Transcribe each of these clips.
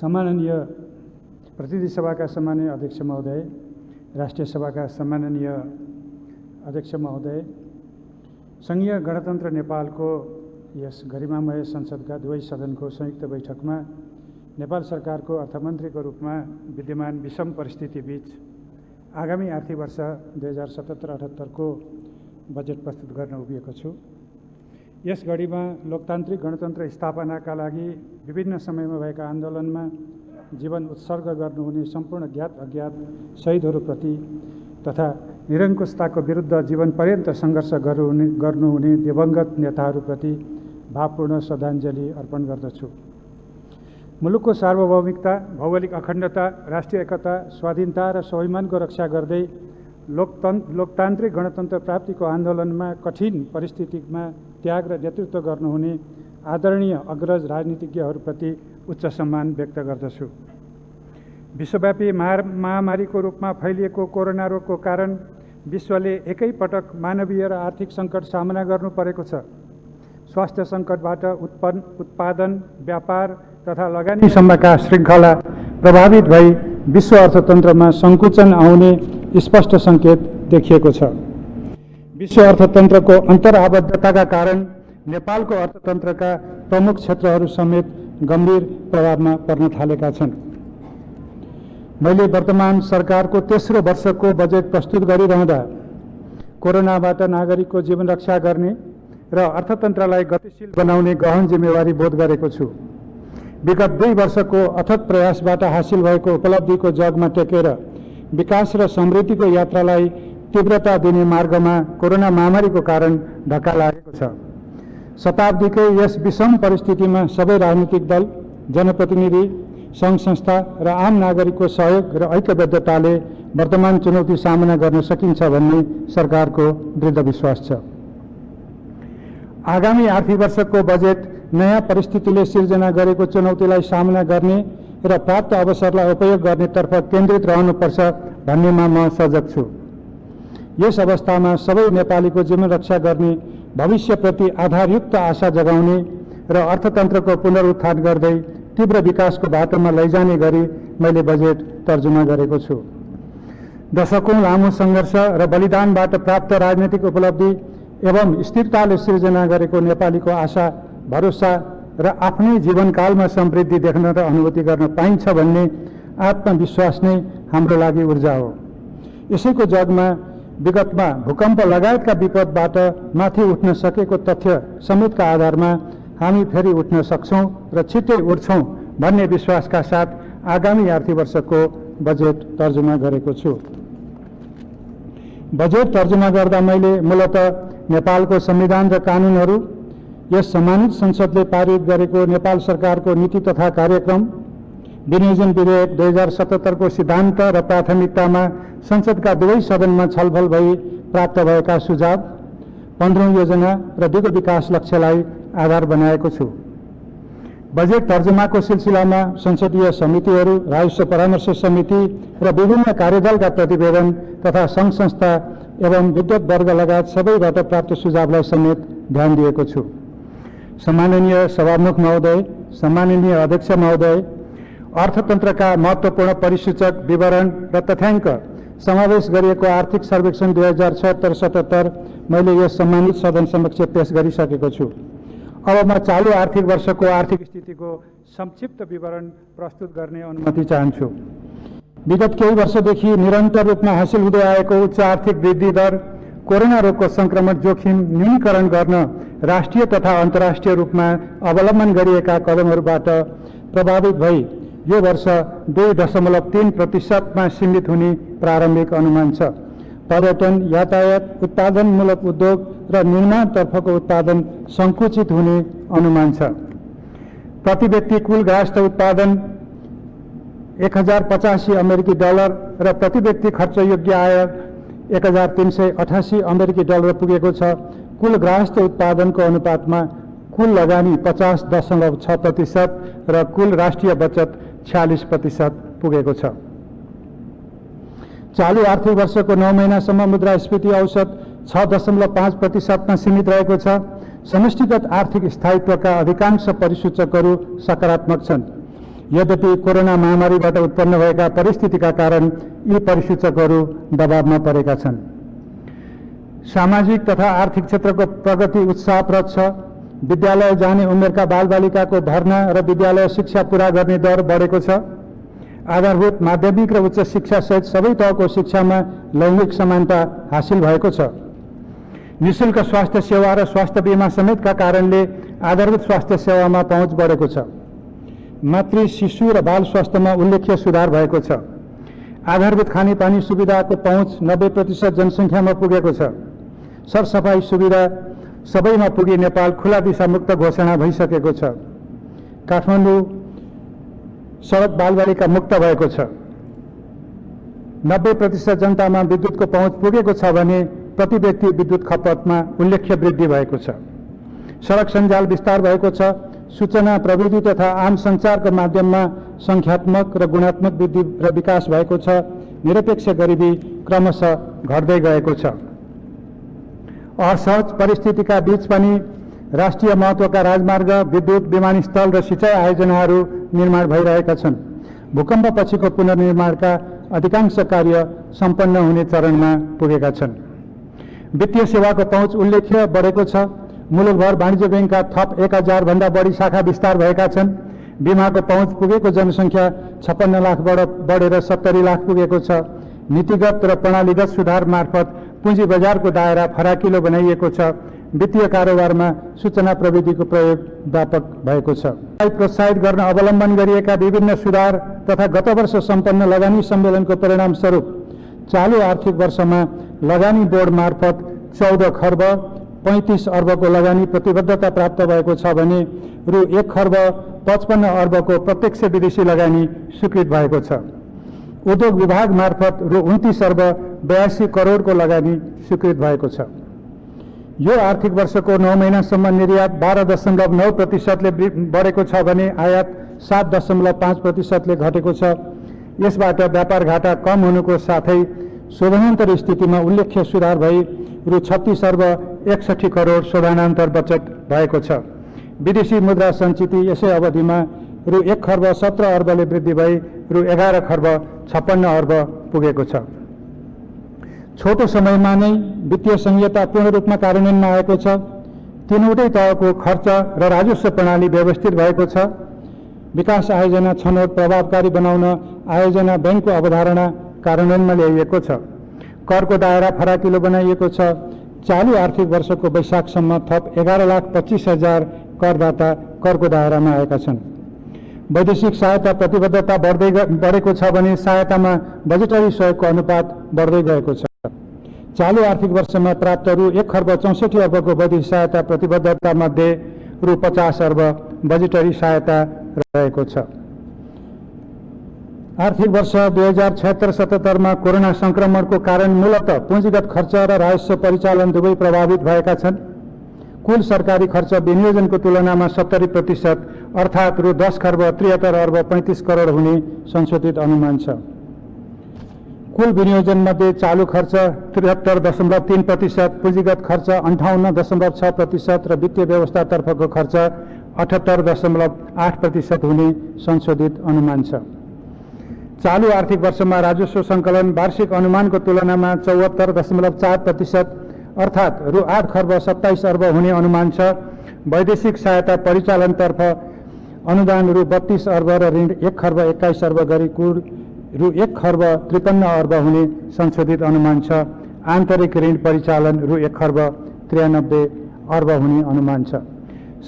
सम्माननीय प्रतिनिधि सभाका सम्माननीय अध्यक्ष महोदय, राष्ट्रिय सभाका सम्माननीय अध्यक्ष महोदय, संघीय गणतन्त्र नेपालको यस गरिमामय संसदका दुवै सदनको संयुक्त बैठकमा नेपाल सरकारको अर्थमन्त्रीको रूपमा विद्यमान विषम परिस्थितिबीच आगामी आर्थिक वर्ष 2077-78 को बजेट प्रस्तुत गर्न उभिएको छु। यस घडीमा लोकतान्त्रिक गणतन्त्र स्थापनाका लागि विभिन्न समयमा भएका आन्दोलनमा जीवन उत्सर्ग गर्नुहुने सम्पूर्ण ज्ञात अज्ञात शहीदहरूप्रति तथा निरङ्कुशताको विरुद्ध जीवन पर्यन्त सङ्घर्ष गर्नुहुने दिवंगत नेताहरूप्रति भावपूर्ण श्रद्धाञ्जली अर्पण गर्दछु। मुलुकको सार्वभौमिकता, भौगोलिक अखण्डता, राष्ट्रिय एकता, स्वाधीनता र स्वाभिमानको रक्षा गर्दै लोकतान्त्रिक गणतन्त्र प्राप्तिको आन्दोलनमा कठिन परिस्थितिमा त्याग र नेतृत्व गर्नुहुने आदरणीय अग्रज राजनीतिज्ञहरूप्रति उच्च सम्मान व्यक्त गर्दछु। विश्वव्यापी महामारीको रूपमा फैलिएको कोरोना रोगको कारण विश्वले एकैपटक मानवीय र आर्थिक सङ्कट सामना गर्नु परेको छ। स्वास्थ्य सङ्कटबाट उत्पादन, व्यापार तथा लगानीसम्मका श्रृङ्खला प्रभावित भई विश्व अर्थतन्त्रमा सङ्कुचन आउने स्पष्ट सङ्केत देखिएको छ। विश्व अर्थतन्त्रको अन्तराबद्धताका कारण नेपालको अर्थतन्त्रका प्रमुख क्षेत्रहरू समेत गम्भीर प्रभावमा पर्न थालेका छन्। मैले वर्तमान सरकारको तेस्रो वर्षको बजेट प्रस्तुत गरिरहँदा कोरोनाबाट नागरिकको जीवन रक्षा गर्ने र अर्थतन्त्रलाई गतिशील बनाउने गहन जिम्मेवारी बोध गरेको छु। विगत 2 वर्षको अथक प्रयासबाट हासिल भएको उपलब्धिको जगमा टेकेर विकास र समृद्धिको यात्रालाई तीव्रता दिने मार्गमा कोरोना महामारीको कारण धक्का लागेको छ। शताब्दीकै यस विषम परिस्थितिमा सबै राजनीतिक दल, जनप्रतिनिधि, सङ्घ संस्था र आम नागरिकको सहयोग र ऐक्यबद्धताले वर्तमान चुनौती सामना गर्न सकिन्छ भन्ने सरकारको दृढ विश्वास छ। आगामी आर्थिक वर्षको बजेट नयाँ परिस्थितिले सिर्जना गरेको चुनौतीलाई सामना गर्ने र प्राप्त अवसरलाई उपयोग गर्नेतर्फ केन्द्रित रहनुपर्छ भन्नेमा म सजग छु। यस अवस्थामा सबै नेपालीको जीवन रक्षा गर्ने, भविष्यप्रति आधारयुक्त आशा जगाउने र अर्थतन्त्रको पुनरुत्थान गर्दै तीव्र विकासको बाटोमा लैजाने गरी मैले बजेट तर्जुमा गरेको छु। दशकौं लामो सङ्घर्ष र बलिदानबाट प्राप्त राजनैतिक उपलब्धि एवं स्थिरताले सिर्जना गरेको नेपालीको आशा, भरोसा र आफ्नै जीवनकालमा समृद्धि देख्न र अनुभूति गर्न पाइन्छ भन्ने आत्मविश्वास नै हाम्रो लागि ऊर्जा हो। यसैको जगमा विगतमा भूकम्प लगायतका विपदबाट माथि उठ्न सकेको तथ्य समेतका आधारमा हामी फेरि उठ्न सक्छौँ र छिट्टै उठ्छौँ भन्ने विश्वासका साथ आगामी आर्थिक वर्षको बजेट तर्जुमा गरेको छु। बजेट तर्जुमा गर्दा मैले मूलतः नेपालको संविधान र कानुनहरू, यस सम्मानित संसदले पारित गरेको नेपाल सरकारको नीति तथा कार्यक्रम, विनियोजन विधेयक 2077 को सिद्धान्त र प्राथमिकतामा संसदका दुवै सदनमा छलफल भई प्राप्त भएका सुझाव, 15औं योजना र दिगो विकास लक्ष्यलाई आधार बनाएको छु। बजेट तर्जुमाको सिलसिलामा संसदीय समितिहरू, राजस्व परामर्श समिति र विभिन्न कार्यदलका प्रतिवेदन तथा सङ्घ संस्था एवं विद्युत वर्ग लगायत सबैबाट प्राप्त सुझावलाई समेत ध्यान दिएको छु। सम्माननीय सभामुख महोदय, सम्माननीय अध्यक्ष महोदय, अर्थतन्त्रका महत्त्वपूर्ण परिसूचक विवरण र तथ्याङ्क समावेश गरिएको आर्थिक सर्वेक्षण 2076-77 मैले यस सम्मानित सदन समक्ष पेश गरिसकेको छु। अब म चालु आर्थिक वर्षको आर्थिक स्थितिको संक्षिप्त विवरण प्रस्तुत गर्ने अनुमति चाहन्छु। विगत केही वर्षदेखि निरन्तर रूपमा हासिल हुँदै आएको उच्च आर्थिक वृद्धि दर, कोरोना रोगको संक्रमण जोखिम न्यूनीकरण गर्न राष्ट्रिय तथा अन्तर्राष्ट्रिय रूपमा अवलम्बन गरिएका कदमहरूबाट प्रभावित भई यो वर्ष 2.3% सीमित हुने प्रारम्भिक अनुमान छ। पर्यटन, यातायात, उत्पादनमूलक उद्योग र निर्माणतर्फको उत्पादन सङ्कुचित हुने अनुमान छ। प्रति व्यक्ति कुल ग्राहस्थ उत्पादन $1085 र प्रति व्यक्ति खर्चयोग्य आय $1388 पुगेको छ। कुल ग्राहस्थ उत्पादनको अनुपातमा कुल लगानी 50.6% र कुल राष्ट्रिय बचत 46% पुगेको छ। चालु आर्थिक वर्षको 9 महिनासम्म मुद्रास्फीति औसत 6.5% सीमित रहेको छ। समष्टिगत आर्थिक स्थायित्वका अधिकांश परिसूचकहरू सकारात्मक छन्। यद्यपि कोरोना महामारीबाट उत्पन्न भएका परिस्थितिका कारण यी परिसूचकहरू दबावमा परेका छन्। सामाजिक तथा आर्थिक क्षेत्रको प्रगति उत्साहप्रद छ। विद्यालय जाने उमेरका बालबालिकाको भर्ना र विद्यालय शिक्षा पूरा गर्ने दर बढेको छ। आधारभूत माध्यमिक र उच्च शिक्षा सहित सबै तहको शिक्षामा लैङ्गिक समानता हासिल भएको छ। निःशुल्क स्वास्थ्य सेवा र स्वास्थ्य बीमा समेतका कारणले आधारभूत स्वास्थ्य सेवामा पहुँच बढेको छ। मातृ शिशु र बाल स्वास्थ्यमा उल्लेख्य सुधार भएको छ। आधारभूत खानेपानी सुविधाको पहुँच 90% जनसङ्ख्यामा पुगेको छ। सरसफाई सुविधा सबैमा पुगी नेपाल खुला दिशामुक्त घोषणा भइसकेको छ। काठमाडौँ सडक बालबालिका मुक्त भएको छ। 90% जनतामा विद्युतको पहुँच पुगेको छ भने प्रति व्यक्ति विद्युत खपतमा उल्लेख्य वृद्धि भएको छ। सडक सञ्जाल विस्तार भएको छ। सूचना प्रविधि तथा आम सञ्चारको माध्यममा सङ्ख्यात्मक र गुणात्मक वृद्धि र विकास भएको छ। निरपेक्ष गरिबी क्रमशः घट्दै गएको छ। असहज परिस्थितिका बीच पनि राष्ट्रिय महत्त्वका राजमार्ग, विद्युत, विमानस्थल र सिँचाइ आयोजनाहरू निर्माण भइरहेका छन्। भूकम्पपछिको पुनर्निर्माणका अधिकांश कार्य सम्पन्न हुने चरणमा पुगेका छन्। वित्तीय सेवाको पहुँच उल्लेख्य बढेको छ। मुलुकभर वाणिज्य ब्याङ्कका थप 1000 भन्दा बढी शाखा विस्तार भएका छन्। बीमाको पहुँच पुगेको जनसङ्ख्या 56 लाख बढेर 70 लाख पुगेको छ। नीतिगत र प्रणालीगत सुधार मार्फत पुँजी बजारको दायरा फराकिलो बनाइएको छ। वित्तीय कारोबारमा सूचना प्रविधिको प्रयोग व्यापक भएको छ। प्रोत्साहित गर्न अवलम्बन गरिएका विभिन्न सुधार तथा गत वर्ष सम्पन्न लगानी सम्मेलनको परिणाम स्वरूप चालू आर्थिक वर्षमा लगानी बोर्ड मार्फत 14 खर्ब 35 अर्बको लगानी प्रतिबद्धता प्राप्त भएको छ भने रु 1 खर्ब 55 अर्बको प्रत्यक्ष विदेशी लगानी स्वीकृत भएको छ। उद्योग विभाग मार्फत रु 29 अर्ब 82 करोडको लगानी स्वीकृत भएको छ। यो आर्थिक वर्षको 9 महिनासम्म निर्यात 12.9%ले बढेको छ भने आयात 7.5%ले घटेको छ। यसबाट व्यापार घाटा कम हुनुको साथै शोधनान्तर स्थितिमा उल्लेख्य सुधार भई रु 36 अर्ब 61 करोड शोधनान्तर बचत भएको छ। विदेशी मुद्रा सञ्चिति यसै अवधिमा रु 1 खर्ब 17 अर्बले वृद्धि भई रु 11 खर्ब 56 अर्ब पुगेको छ। छोटो समयमा नै वित्तीय संहिता पूर्ण रूपमा कार्यान्वयनमा आएको छ। तीनवटै तहको खर्च र राजस्व प्रणाली व्यवस्थित भएको छ। विकास आयोजना छनौट प्रभावकारी बनाउन आयोजना ब्याङ्कको अवधारणा कार्यान्वयनमा ल्याइएको छ। करको दायरा फराकिलो बनाइएको छ। चालू आर्थिक वर्षको वैशाखसम्म थप 11,25,000 करदाता करको दायरामा आएका छन्। वैदेशिक सहायता प्रतिबद्धता बढेको छ भने सहायतामा बजेटरी सहयोगको अनुपात बढ्दै गएको छ। चालू आर्थिक वर्षमा प्राप्त रु 1 खर्ब 64 अर्बको वैदेशिक सहायता प्रतिबद्धता मध्ये रु 50 अर्ब बजेटरी सहायता रहेको छ। आर्थिक वर्ष 2076-77 मा कोरोना संक्रमणको कारण मूलतः पुँजीगत खर्च र राजस्व परिचालन दुवै प्रभावित भएका छन्। कुल सरकारी खर्च विनियोजनको तुलनामा 70% अर्थात् रु 10 खर्ब 73 अर्ब 35 करोड हुने संशोधित अनुमान छ। कुल विनियोजनमध्ये चालू खर्च 73.3%, पुँजीगत खर्च 58.6% र वित्तीय व्यवस्थातर्फको खर्च 78.8% हुने संशोधित अनुमान छ। चालू आर्थिक वर्षमा राजस्व सङ्कलन वार्षिक अनुमानको तुलनामा 74.4% अर्थात् रु 8 खर्ब 27 अर्ब हुने अनुमान छ। वैदेशिक सहायता परिचालनतर्फ अनुदान रु 32 अर्ब र ऋण 1 खर्ब 21 अर्ब गरी कुल रु 1 खर्ब 53 अर्ब हुने संशोधित अनुमान छ। आन्तरिक ऋण परिचालन रु 1 खर्ब 93 अर्ब हुने अनुमान छ।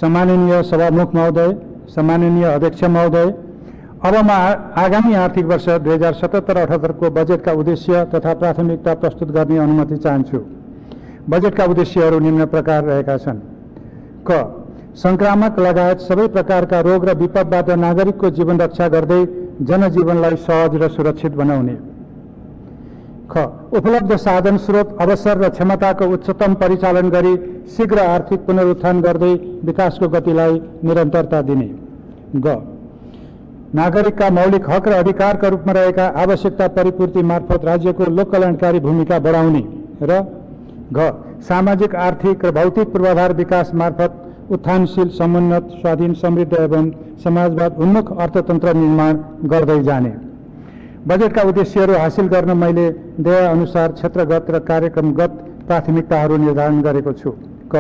सम्माननीय सभामुख महोदय, सम्माननीय अध्यक्ष महोदय, अब म आगामी आर्थिक वर्ष 2077-78 को बजेटका उद्देश्य तथा प्राथमिकता प्रस्तुत गर्ने अनुमति चाहन्छु। बजेटका उद्देश्यहरू निम्न प्रकार रहेका छन्। क. संक्रामक लगायत सबै प्रकारका रोग र विपदबाट नागरिकको जीवन रक्षा गर्दै जनजीवनलाई सहज र सुरक्षित बनाउने। ख. उपलब्ध साधन स्रोत, अवसर र क्षमताको उच्चतम परिचालन गरी शीघ्र आर्थिक पुनरुत्थान गर्दै विकासको गतिलाई निरन्तरता दिने। ग. नागरिकका मौलिक हक र अधिकारका रूपमा रहेका आवश्यकता परिपूर्ति मार्फत राज्यको लोककल्याणकारी भूमिका बढाउने र घ. सामाजिक, आर्थिक र भौतिक पूर्वाधार विकास मार्फत उत्थानशील, समुन्नत, स्वाधीन, समृद्ध एवं समाजवाद उन्मुख अर्थतन्त्र निर्माण गर्दै जाने। बजेटका उद्देश्यहरू हासिल गर्न मैले देय अनुसार क्षेत्रगत र कार्यक्रमगत प्राथमिकताहरू निर्धारण गरेको छु। क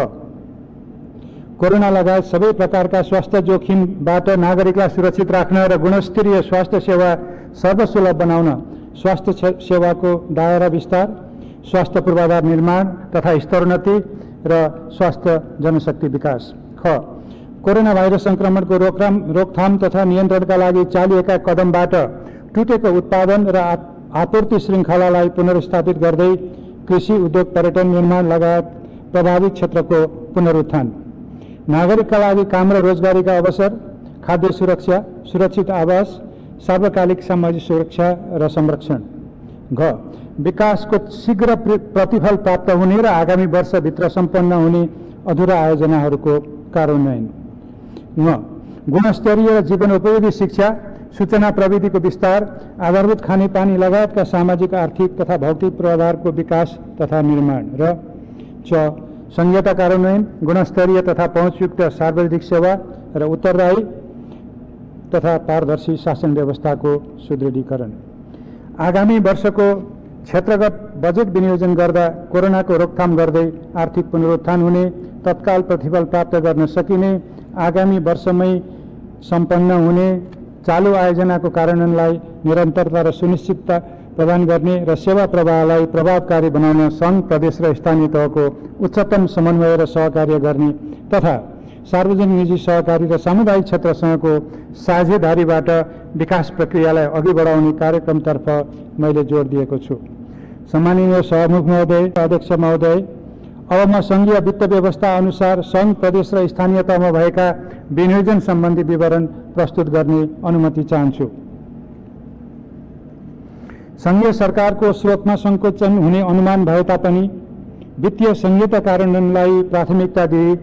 कोरोना लगायत सबै प्रकारका स्वास्थ्य जोखिमबाट नागरिकलाई सुरक्षित राख्न र गुणस्तरीय स्वास्थ्य सेवा सर्वसुलभ बनाउन स्वास्थ्य सेवाको दायरा विस्तार, स्वास्थ्य पूर्वाधार निर्माण तथा स्तरोन्नति र स्वास्थ्य जनशक्ति विकास। ख कोरोना भाइरस संक्रमणको रोकथाम तथा नियन्त्रणका लागि चालिएका कदमबाट टुटेको उत्पादन र आपूर्ति श्रृङ्खलालाई पुनर्स्थापित गर्दै कृषि, उद्योग, पर्यटन, निर्माण लगायत प्रभावित क्षेत्रको पुनरुत्थान, नागरिकका लागि काम र रोजगारीका अवसर, खाद्य सुरक्षा, सुरक्षित आवास, सार्वकालिक सामाजिक सुरक्षा र संरक्षण। घ विकासको शीघ्र प्रतिफल प्राप्त हुने र आगामी वर्षभित्र सम्पन्न हुने अधुरा आयोजनाहरूको कार्यान्वयन। ङ गुणस्तरीय र जीवनोपयोगी शिक्षा, सूचना प्रविधिको विस्तार, आधारभूत खानेपानी लगायतका सामाजिक, आर्थिक तथा भौतिक पूर्वाधारको विकास तथा निर्माण। र च संहिता कार्यान्वयन, गुणस्तरीय तथा पहुँचयुक्त सार्वजनिक सेवा र उत्तरदायी तथा पारदर्शी शासन व्यवस्थाको सुदृढीकरण। आगामी वर्षको क्षेत्रगत बजेट विनियोजन गर्दा कोरोनाको रोकथाम गर्दै आर्थिक पुनरुत्थान हुने, तत्काल प्रतिफल प्राप्त गर्न सकिने, आगामी वर्षमै सम्पन्न हुने चालु आयोजनाको कार्यान्वयनलाई निरन्तरता र सुनिश्चितता प्रदान गर्ने र सेवा प्रवाहलाई प्रभावकारी बनाउन सङ्घ, प्रदेश र स्थानीय तहको उच्चतम समन्वय र सहकार्य गर्ने तथा सार्वजनिक, निजी, सहकारी र सामुदायिक क्षेत्रसँगको साझेदारीबाट विकास प्रक्रियालाई अघि बढाउने कार्यक्रमतर्फ मैले जोड दिएको छु। सम्माननीय सभामुख महोदय, अध्यक्ष महोदय, अब म सङ्घीय वित्त व्यवस्था अनुसार सङ्घ, प्रदेश र स्थानीय तहमा भएका विनियोजन सम्बन्धी विवरण प्रस्तुत गर्ने अनुमति चाहन्छु। सङ्घीय सरकारको स्रोतमा सङ्कोचन हुने अनुमान भए तापनि वित्तीय संहिता कार्यान्वयनलाई प्राथमिकता दिई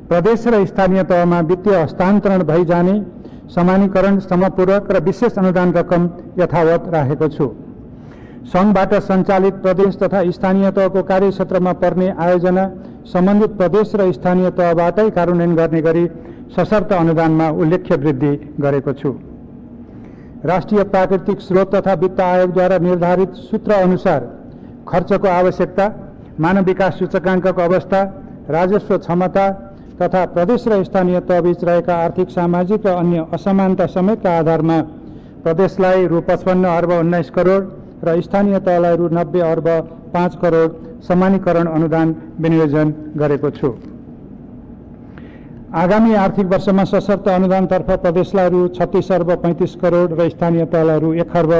प्रदेश र स्थानीय तहमा वित्तीय हस्तान्तरण भइजाने समानीकरण, समपूरक र विशेष अनुदान रकम यथावत राखेको छु। सङ्घबाट सञ्चालित प्रदेश तथा स्थानीय तहको कार्यक्षेत्रमा पर्ने आयोजना सम्बन्धित प्रदेश र स्थानीय तहबाटै कार्यान्वयन गर्ने गरी सशर्त अनुदानमा उल्लेख्य वृद्धि गरेको छु। राष्ट्रिय प्राकृतिक स्रोत तथा वित्त आयोगद्वारा निर्धारित सूत्र अनुसार खर्चको आवश्यकता, मानव विकास सूचकाङ्कको अवस्था, राजस्व क्षमता तथा प्रदेश र स्थानीय तहबीच रहेका आर्थिक, सामाजिक र अन्य असमानता समेतका आधारमा प्रदेशलाई रु 55 अर्ब 19 करोड र स्थानीय तहलाई रु 90 अर्ब 5 करोड समानीकरण अनुदान विनियोजन गरेको छु। आगामी आर्थिक वर्षमा सशर्त अनुदानतर्फ प्रदेशलाई रु 36 अर्ब 35 करोड र स्थानीय तहलाई रु 1 अर्ब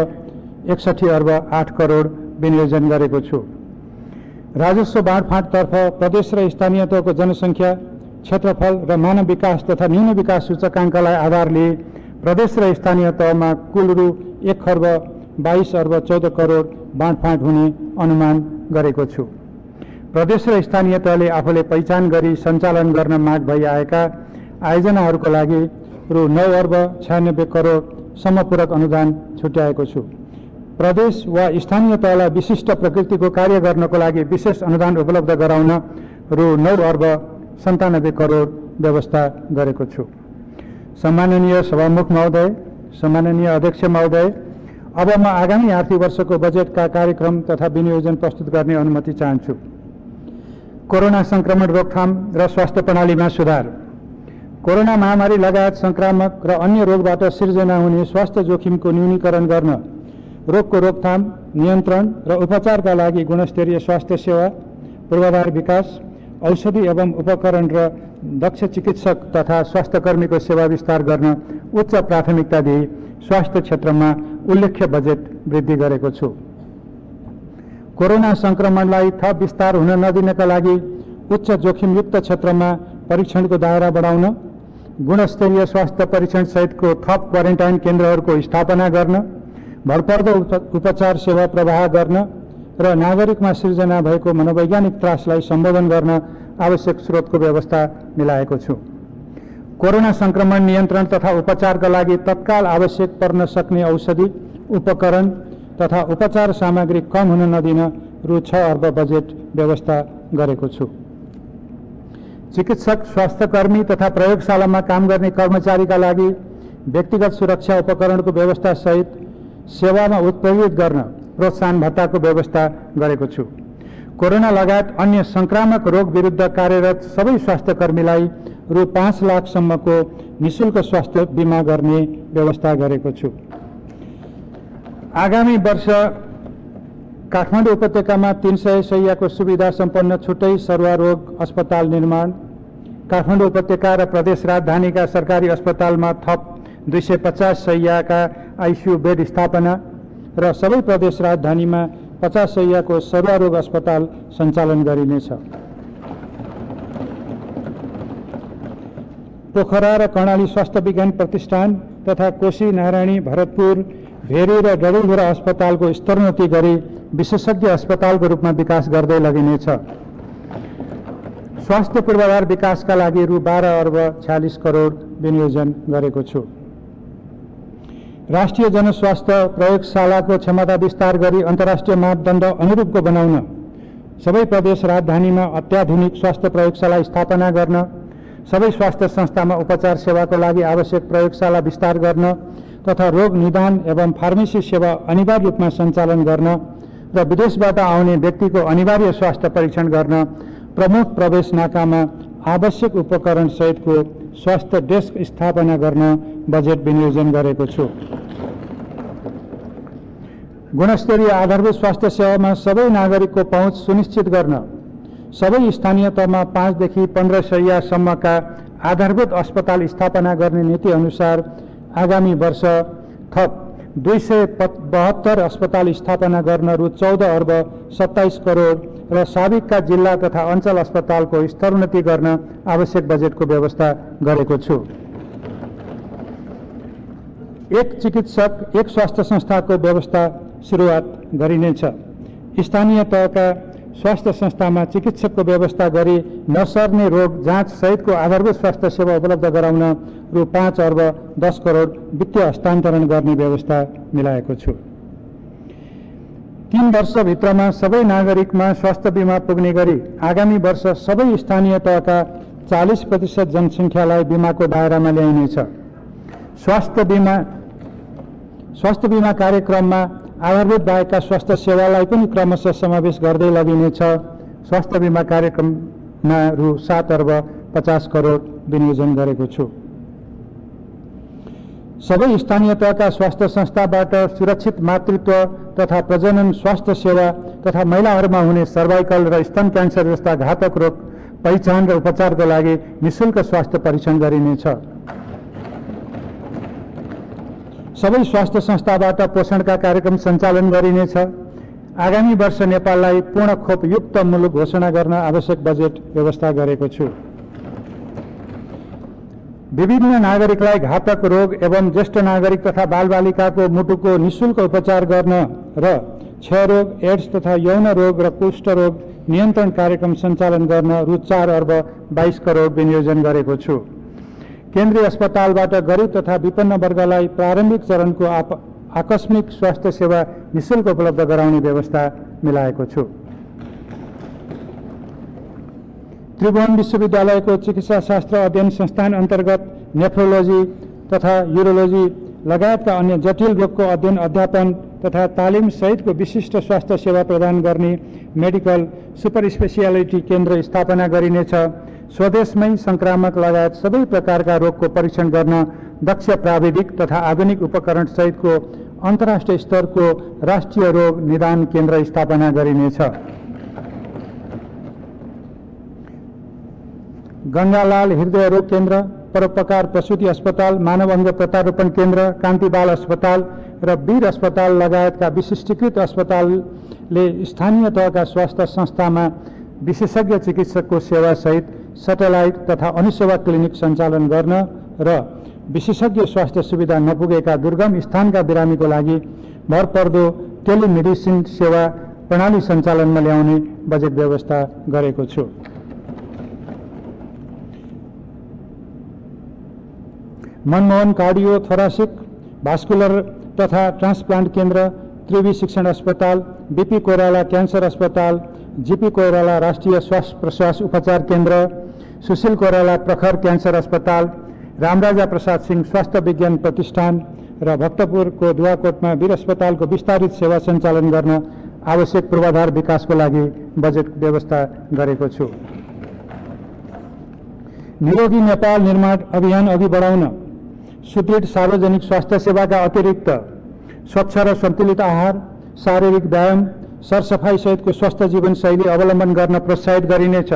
61 अर्ब 8 करोड विनियोजन गरेको छु। राजस्व बाँडफाँडतर्फ प्रदेश र स्थानीय तहको जनसङ्ख्या, क्षेत्रफल र मानव विकास तथा न्यून विकास सूचकाङ्कलाई आधार लिए प्रदेश र स्थानीय तहमा कुल रु 1 अर्ब 22 अर्ब 14 करोड बाँडफाँड हुने अनुमान गरेको छु। प्रदेश र स्थानीय तहले आफूले पहिचान गरी सञ्चालन गर्न माग भइआएका आयोजनाहरूको लागि रु 9 अर्ब 96 करोड समपूरक अनुदान छुट्याएको छु। प्रदेश वा स्थानीय तहलाई विशिष्ट प्रकृतिको कार्य गर्नको लागि विशेष अनुदान उपलब्ध गराउन रु 9 अर्ब 97 करोड व्यवस्था गरेको छु। सम्माननीय सभामुख महोदय, सम्माननीय अध्यक्ष महोदय, अब म आगामी आर्थिक वर्षको बजेटका कार्यक्रम तथा विनियोजन प्रस्तुत गर्ने अनुमति चाहन्छु। कोरोना संक्रमण रोकथाम र स्वास्थ्य प्रणालीमा सुधार। कोरोना महामारी लगायत संक्रामक र अन्य रोगबाट सिर्जना हुने स्वास्थ्य जोखिमको न्यूनीकरण गर्न, रोगको रोकथाम, नियन्त्रण र उपचारका लागि गुणस्तरीय स्वास्थ्य सेवा, पूर्वाधार विकास, औषधि एवं उपकरण र दक्ष चिकित्सक तथा स्वास्थ्यकर्मीको सेवा विस्तार गर्न उच्च प्राथमिकता दिई स्वास्थ्य क्षेत्रमा उल्लेख्य बजेट वृद्धि गरेको छु। कोरोना संक्रमणलाई थप विस्तार हुन नदिनका लागि उच्च जोखिमयुक्त क्षेत्रमा परीक्षणको दायरा बढाउन, गुणस्तरीय स्वास्थ्य परीक्षण सहितको थप क्वारेन्टाइन केन्द्रहरूको स्थापना गर्न, भरपर्दो उपचार सेवा प्रवाह गर्न र नागरिकमा सिर्जना भएको मनोवैज्ञानिक त्रासलाई सम्बोधन गर्न आवश्यक स्रोतको व्यवस्था मिलाएको छु। कोरोना संक्रमण नियन्त्रण तथा उपचारका लागि तत्काल आवश्यक पर्न सक्ने औषधि, उपकरण तथा उपचार सामग्री कम हुन नदिन रु 6 अर्ब बजेट व्यवस्था गरेको छु। चिकित्सक, स्वास्थ्यकर्मी तथा प्रयोगशालामा काम गर्ने कर्मचारीका लागि व्यक्तिगत सुरक्षा उपकरणको व्यवस्था सहित सेवामा उत्प्रेरित गर्न प्रोत्साहन भत्ताको व्यवस्था गरेको छु। कोरोना लगायत अन्य संक्रामक रोग विरुद्ध कार्यरत सबै स्वास्थ्यकर्मीलाई रु 5 लाखसम्मको निःशुल्क स्वास्थ्य बीमा गर्ने व्यवस्था गरेको छु। आगामी वर्ष काठमाडौँ उपत्यकामा 300 शय्याको सुविधा सम्पन्न छुट्टै सरुवा रोग अस्पताल निर्माण, काठमाडौँ उपत्यका र प्रदेश राजधानीका सरकारी अस्पतालमा थप 250 शय्याका आइसियु बेड स्थापना र सबै प्रदेश राजधानीमा 50 शय्याको सरुवा रोग अस्पताल सञ्चालन गरिनेछ। पोखरा र कर्णाली स्वास्थ्य विज्ञान प्रतिष्ठान तथा कोशी, नारायणी, भरतपुर, भेरी र डडेलधुरा अस्पतालको स्तरोन्नति गरी विशेषज्ञ अस्पतालको रूपमा विकास गर्दै लगिनेछ। स्वास्थ्य पूर्वाधार विकासका लागि रु 12 अर्ब 46 करोड विनियोजन गरेको छु। राष्ट्रिय जनस्वास्थ्य प्रयोगशालाको क्षमता विस्तार गरी अन्तर्राष्ट्रिय मापदण्ड अनुरूपको बनाउन सबै प्रदेश राजधानीमा अत्याधुनिक स्वास्थ्य प्रयोगशाला स्थापना गर्न, सबै स्वास्थ्य संस्थामा उपचार सेवाको लागि आवश्यक प्रयोगशाला विस्तार गर्न तथा रोग निदान एवं फार्मेसी सेवा अनिवार्य रूपमा सञ्चालन गर्न र विदेशबाट आउने व्यक्तिको अनिवार्य स्वास्थ्य परीक्षण गर्न प्रमुख प्रवेश नाकामा आवश्यक उपकरण सहितको स्वास्थ्य डेस्क स्थापना गर्न बजेट विनियोजन गरेको छु। गुणस्तरीय आधारभूत स्वास्थ्य सेवामा सबै नागरिकको पहुँच सुनिश्चित गर्न सबै स्थानीय तहमा 5 देखि 15 शय्यासम्मका आधारभूत अस्पताल स्थापना गर्ने नीति अनुसार आगामी वर्ष थप 272 अस्पताल स्थापना गर्न रु 14 अर्ब 27 करोड र साबिकका जिल्ला तथा अञ्चल अस्पतालको स्तरोन्नति गर्न आवश्यक बजेटको व्यवस्था गरेको छु। एक चिकित्सक, एक स्वास्थ्य संस्थाको व्यवस्था सुरुवात गरिनेछ। स्थानीय तहका स्वास्थ्य संस्थामा चिकित्सकको व्यवस्था गरी नसर्ने रोग जाँच सहितको आधारभूत स्वास्थ्य सेवा उपलब्ध गराउन रु 5 अर्ब 10 करोड वित्तीय हस्तान्तरण गर्ने व्यवस्था मिलाएको छु। 3 वर्षभित्रमा सबै नागरिकमा स्वास्थ्य बीमा पुग्ने गरी आगामी वर्ष सबै स्थानीय तहका 40% जनसङ्ख्यालाई बीमाको दायरामा ल्याइनेछ। स्वास्थ्य बीमा कार्यक्रममा आधारभूत बाहेकका स्वास्थ्य सेवालाई पनि क्रमशः समावेश गर्दै लगिनेछ। स्वास्थ्य बीमा कार्यक्रममा रु 7 अर्ब 50 करोड विनियोजन गरेको छु। सबै स्थानीय तहका स्वास्थ्य संस्थाबाट सुरक्षित मातृत्व तथा प्रजनन स्वास्थ्य सेवा तथा महिलाहरूमा हुने सर्वाइकल र स्तन क्यान्सर जस्ता घातक रोग पहिचान र उपचारको लागि निःशुल्क स्वास्थ्य परीक्षण गरिनेछ। सबै स्वास्थ्य संस्थाबाट पोषणका कार्यक्रम सञ्चालन गरिनेछ। आगामी वर्ष नेपाललाई पूर्ण खोप युक्त मुलुक घोषणा गर्न आवश्यक बजेट व्यवस्था गरेको छु। विभिन्न नागरिकलाई घातक रोग एवं ज्येष्ठ नागरिक तथा बालबालिकाको मुटुको निःशुल्क उपचार गर्न र क्षयरोग, एड्स तथा यौन रोग र कुष्ठ रोग नियन्त्रण कार्यक्रम सञ्चालन गर्न रु 4 अर्ब 22 करोड विनियोजन गरेको छु। केन्द्रीय अस्पतालबाट गरिब तथा विपन्न वर्गलाई प्रारम्भिक चरणको आकस्मिक स्वास्थ्य सेवा निःशुल्क उपलब्ध गराउने व्यवस्था मिलाएको छु। त्रिभुवन विश्वविद्यालयको चिकित्सा शास्त्र अध्ययन संस्थान अन्तर्गत नेफ्रोलोजी तथा युरोलोजी लगायतका अन्य जटिल रोगको अध्ययन, अध्यापन तथा तालिम सहितको विशिष्ट स्वास्थ्य सेवा प्रदान गर्ने मेडिकल सुपर स्पेसियालिटी केन्द्र स्थापना गरिनेछ। स्वदेशमै संक्रामक लगायत सबै प्रकारका रोगको परीक्षण गर्न दक्ष प्राविधिक तथा आधुनिक उपकरण सहितको अन्तर्राष्ट्रिय स्तरको राष्ट्रिय रोग निदान केन्द्र स्थापना गरिनेछ। गंगालाल हृदय रोग केन्द्र, परोपकार प्रसूति अस्पताल, मानव अंग प्रत्यारोपण केन्द्र, कान्ति बाल अस्पताल र वीर अस्पताल लगायतका विशिष्टीकृत अस्पतालले स्थानीय तहका स्वास्थ्य संस्थामा विशेषज्ञ चिकित्सकको सेवा सहित सैटेलाइट तथा अनुसेवा क्लिनिक सञ्चालन गर्न र विशेषज्ञ स्वास्थ्य सुविधा नपुगेका दुर्गम स्थानका बिरामीको लागि भरपर्दो टेलिमेडिसिन सेवा प्रणाली सञ्चालनमा ल्याउने बजेट व्यवस्था गरेको छु। मनमोहन कार्डियो थोरासिक भास्कुलर तथा ट्रान्सप्लान्ट केन्द्र, त्रिवी शिक्षण अस्पताल, बीपी कोइराला क्यान्सर अस्पताल, जीपी कोइराला राष्ट्रिय श्वास प्रश्वास उपचार केन्द्र, सुशील कोइराला प्रखर क्यान्सर अस्पताल, रामराजा प्रसाद सिंह स्वास्थ्य विज्ञान प्रतिष्ठान र भक्तपुरको दुवाकोटमा वीर अस्पतालको विस्तारित सेवा सञ्चालन गर्न आवश्यक पूर्वाधार विकासको लागि बजेट व्यवस्था गरेको छु। निरोगी नेपाल निर्माण अभियान अघि बढाउन सुदृढ सार्वजनिक स्वास्थ्य सेवाका अतिरिक्त स्वच्छ र सन्तुलित आहार, शारीरिक व्यायाम, सरसफाई सहितको स्वस्थ जीवनशैली अवलम्बन गर्न प्रोत्साहित गरिनेछ।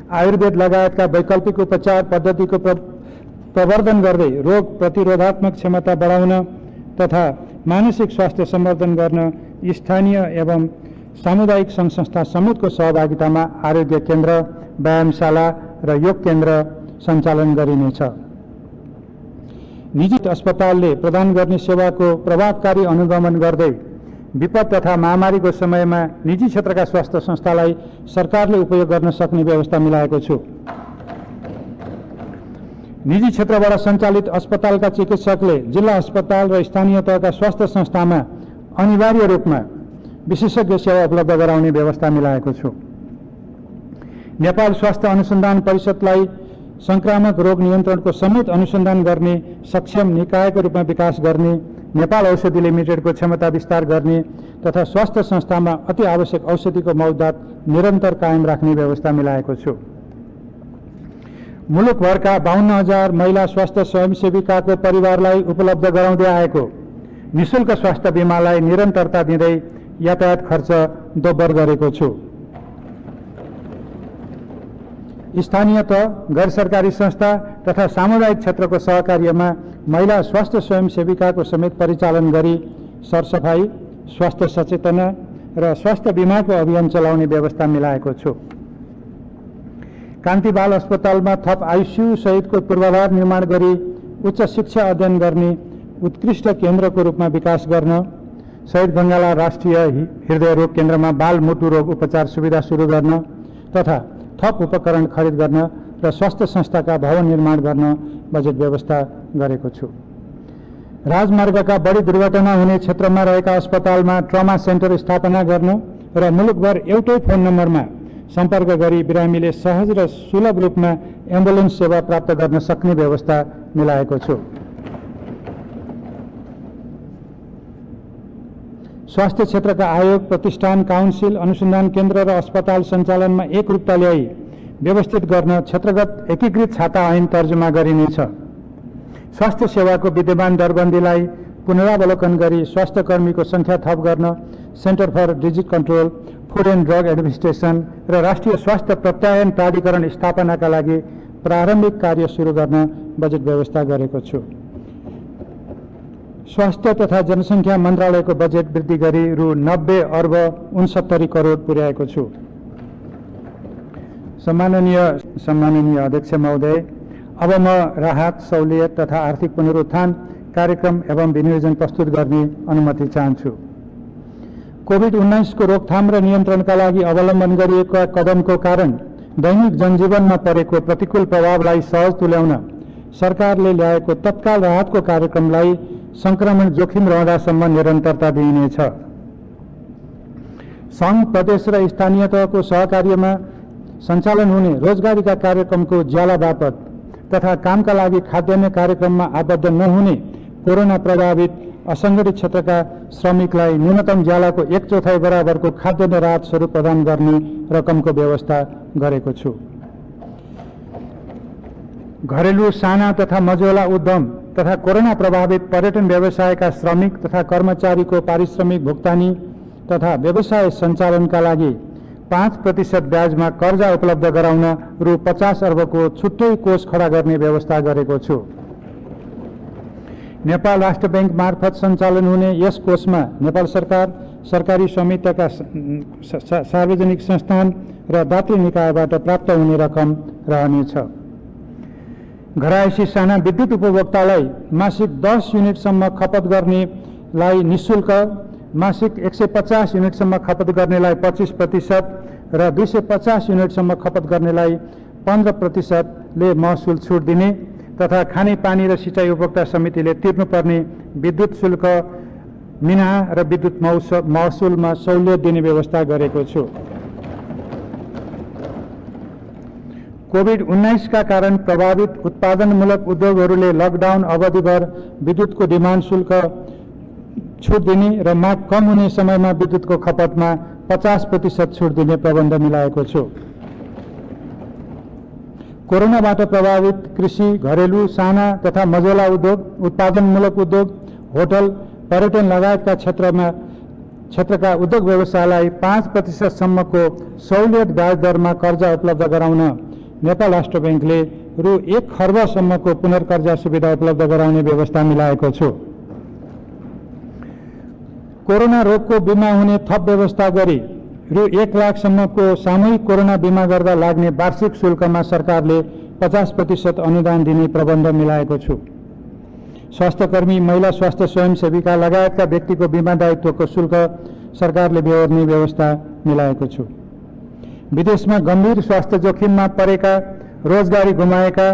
आयुर्वेद लगायतका वैकल्पिक उपचार पद्धतिको प्रवर्धन गर्दै रोग प्रतिरोधात्मक क्षमता बढाउन तथा मानसिक स्वास्थ्य सम्वर्धन गर्न स्थानीय एवं सामुदायिक सङ्घ संस्था समेतको सहभागितामा आरोग्य केन्द्र, व्यायामशाला र योग केन्द्र सञ्चालन गरिनेछ। निजी अस्पतालले प्रदान गर्ने सेवाको प्रभावकारी अनुगमन गर्दै विपद तथा महामारीको समयमा निजी क्षेत्रका स्वास्थ्य संस्थालाई सरकारले उपयोग गर्न सक्ने व्यवस्था मिलाएको छु। निजी क्षेत्रबाट सञ्चालित अस्पतालका चिकित्सकले जिल्ला अस्पताल र स्थानीय तहका स्वास्थ्य संस्थामा अनिवार्य रूपमा विशेषज्ञ सेवा उपलब्ध गराउने व्यवस्था मिलाएको छु। नेपाल स्वास्थ्य अनुसन्धान परिषदलाई संक्रामक रोग नियन्त्रणको समेत अनुसन्धान गर्ने सक्षम निकायको रूपमा विकास गर्ने, नेपाल औषधि लिमिटेडको क्षमता विस्तार गर्ने तथा स्वास्थ्य संस्थामा अति आवश्यक औषधिको मौजदात निरन्तर कायम राख्ने व्यवस्था मिलाएको छु। मुलुकभरका 52,000 महिला स्वास्थ्य स्वयंसेविकाको परिवारलाई उपलब्ध गराउँदै आएको निःशुल्क स्वास्थ्य बीमालाई निरन्तरता दिँदै यातायात खर्च दोब्बर गरेको छु। स्थानीय तह, गैर सरकारी संस्था तथा सामुदायिक क्षेत्रको सहकार्यमा महिला स्वास्थ्य स्वयंसेविकाको समेत परिचालन गरी सरसफाई, स्वास्थ्य सचेतना र स्वास्थ्य बीमाको अभियान चलाउने व्यवस्था मिलाएको छु। कान्ति बाल अस्पतालमा थप आइसियु सहितको पूर्वाधार निर्माण गरी उच्च शिक्षा अध्ययन गर्ने उत्कृष्ट केन्द्रको रूपमा विकास गर्न, शहीद बङ्गाला राष्ट्रिय हृदय रोग केन्द्रमा बाल मुटु रोग उपचार सुविधा सुरु गर्न तथा थप उपकरण खरिद गर्न र स्वास्थ्य संस्थाका भवन निर्माण गर्न बजेट व्यवस्था गरेको छु। राजमार्गका बढी दुर्घटना हुने क्षेत्रमा रहेका अस्पतालमा ट्रमा सेन्टर स्थापना गर्न र मुलुकभर एउटै फोन नम्बरमा सम्पर्क गरी बिरामीले सहज र सुलभ रूपमा एम्बुलेन्स सेवा प्राप्त गर्न सक्ने व्यवस्था मिलाएको छु। स्वास्थ्य क्षेत्रका आयोग, प्रतिष्ठान, काउन्सिल, अनुसन्धान केन्द्र र अस्पताल सञ्चालनमा एकरूपता ल्याई व्यवस्थित गर्न क्षेत्रगत एकीकृत छाता ऐन तर्जुमा गरिनेछ। स्वास्थ्य सेवाको विद्यमान दरबन्दीलाई पुनरावलोकन गरी स्वास्थ्य कर्मीको संख्या थप गर्न centre for disease control, food and drug administration र राष्ट्रिय स्वास्थ्य प्रत्यायन प्राधिकरण स्थापनाका लागि प्रारम्भिक कार्य सुरु गर्न बजेट व्यवस्था गरेको छु। स्वास्थ्य तथा जनसङ्ख्या मन्त्रालयको बजेट वृद्धि गरी रु 90 अर्ब 69 करोड पुर्याएको छु। सम्माननीय अध्यक्ष महोदय, अब म राहत, सहुलियत तथा आर्थिक पुनरुत्थान कार्यक्रम एवं विनियोजन प्रस्तुत गर्ने अनुमति चाहन्छु। कोभिड-19 को रोकथाम र नियन्त्रणका लागि अवलम्बन गरिएका कदमको कारण दैनिक जनजीवनमा परेको प्रतिकूल प्रभावलाई सहज तुल्याउन सरकारले ल्याएको तत्काल राहतको कार्यक्रमलाई संक्रमण जोखिम रहँदासम्म निरन्तरता दिइनेछ। सङ्घ, प्रदेश र स्थानीय तहको सहकार्यमा सञ्चालन हुने रोजगारीका कार्यक्रमको ज्याला बापत तथा कामका लागि खाद्यान्न कार्यक्रममा आबद्ध नहुने कोरोना प्रभावित असङ्गठित क्षेत्रका श्रमिकलाई न्यूनतम ज्यालाको 1/4 बराबरको खाद्यान्न राहत स्वरूप प्रदान गर्ने रकमको व्यवस्था गरेको छु। घरेलु साना तथा मझौला उद्यम तथा कोरोना प्रभावित पर्यटन व्यवसायका श्रमिक तथा कर्मचारीको पारिश्रमिक भुक्तानी तथा व्यवसाय सञ्चालनका लागि 5% ब्याजमा कर्जा उपलब्ध गराउन रु 50 अर्बको छुट्टै कोष खडा गर्ने व्यवस्था गरेको छु। नेपाल राष्ट्र बैंक मार्फत सञ्चालन हुने यस कोषमा नेपाल सरकार, सरकारी स्वामित्वका सार्वजनिक संस्थान र दात्री निकायबाट प्राप्त हुने रकम रहनेछ। घरायसी साना विद्युत उपभोक्तालाई मासिक 10 युनिटसम्म खपत गर्नेलाई निःशुल्क, मासिक 150 युनिटसम्म खपत गर्नेलाई 25% र 250 युनिटसम्म खपत गर्नेलाई 15% ले महसुल छुट दिने तथा खानेपानी र सिँचाइ उपभोक्ता समितिले तिर्नुपर्ने विद्युत शुल्क मिनाहा र विद्युत महसुलमा सहुलियत दिने व्यवस्था गरेको छु। कोभिड-19 का कारण प्रभावित उत्पादनमूलक उद्योगहरूले लकडाउन अवधिभर विद्युतको डिमान्ड शुल्क छुट दिने र माग कम हुने समयमा विद्युतको खपतमा 50% छुट दिने प्रबन्ध मिलाएको छु। कोरोनाबाट प्रभावित कृषि, घरेलु, साना तथा मझौला उद्योग, उत्पादनमूलक उद्योग, होटल, पर्यटन लगायतका क्षेत्रका उद्योग व्यवसायलाई 5% सम्मको सहुलियत ब्याज दरमा कर्जा उपलब्ध गराउन नेपाल राष्ट्र बैंकले रु 1 खर्ब सम्मको पुनर्कर्जा सुविधा उपलब्ध गराउने व्यवस्था मिलाएको छु। कोरोना रोगको बिमा हुने थप व्यवस्था गरी रु 1 लाख सम्मको सामूहिक कोरोना बिमा गर्दा लाग्ने वार्षिक शुल्कमा सरकारले 50% अनुदान दिने प्रबन्ध मिलाएको छु। स्वास्थ्यकर्मी, महिला स्वास्थ्य स्वयंसेविका लगायतका व्यक्तिको बिमा दायित्वको शुल्क सरकारले बेहोर्ने व्यवस्था मिलाएको छु। विदेशमा गम्भीर स्वास्थ्य जोखिममा परेका, रोजगारी गुमाएका,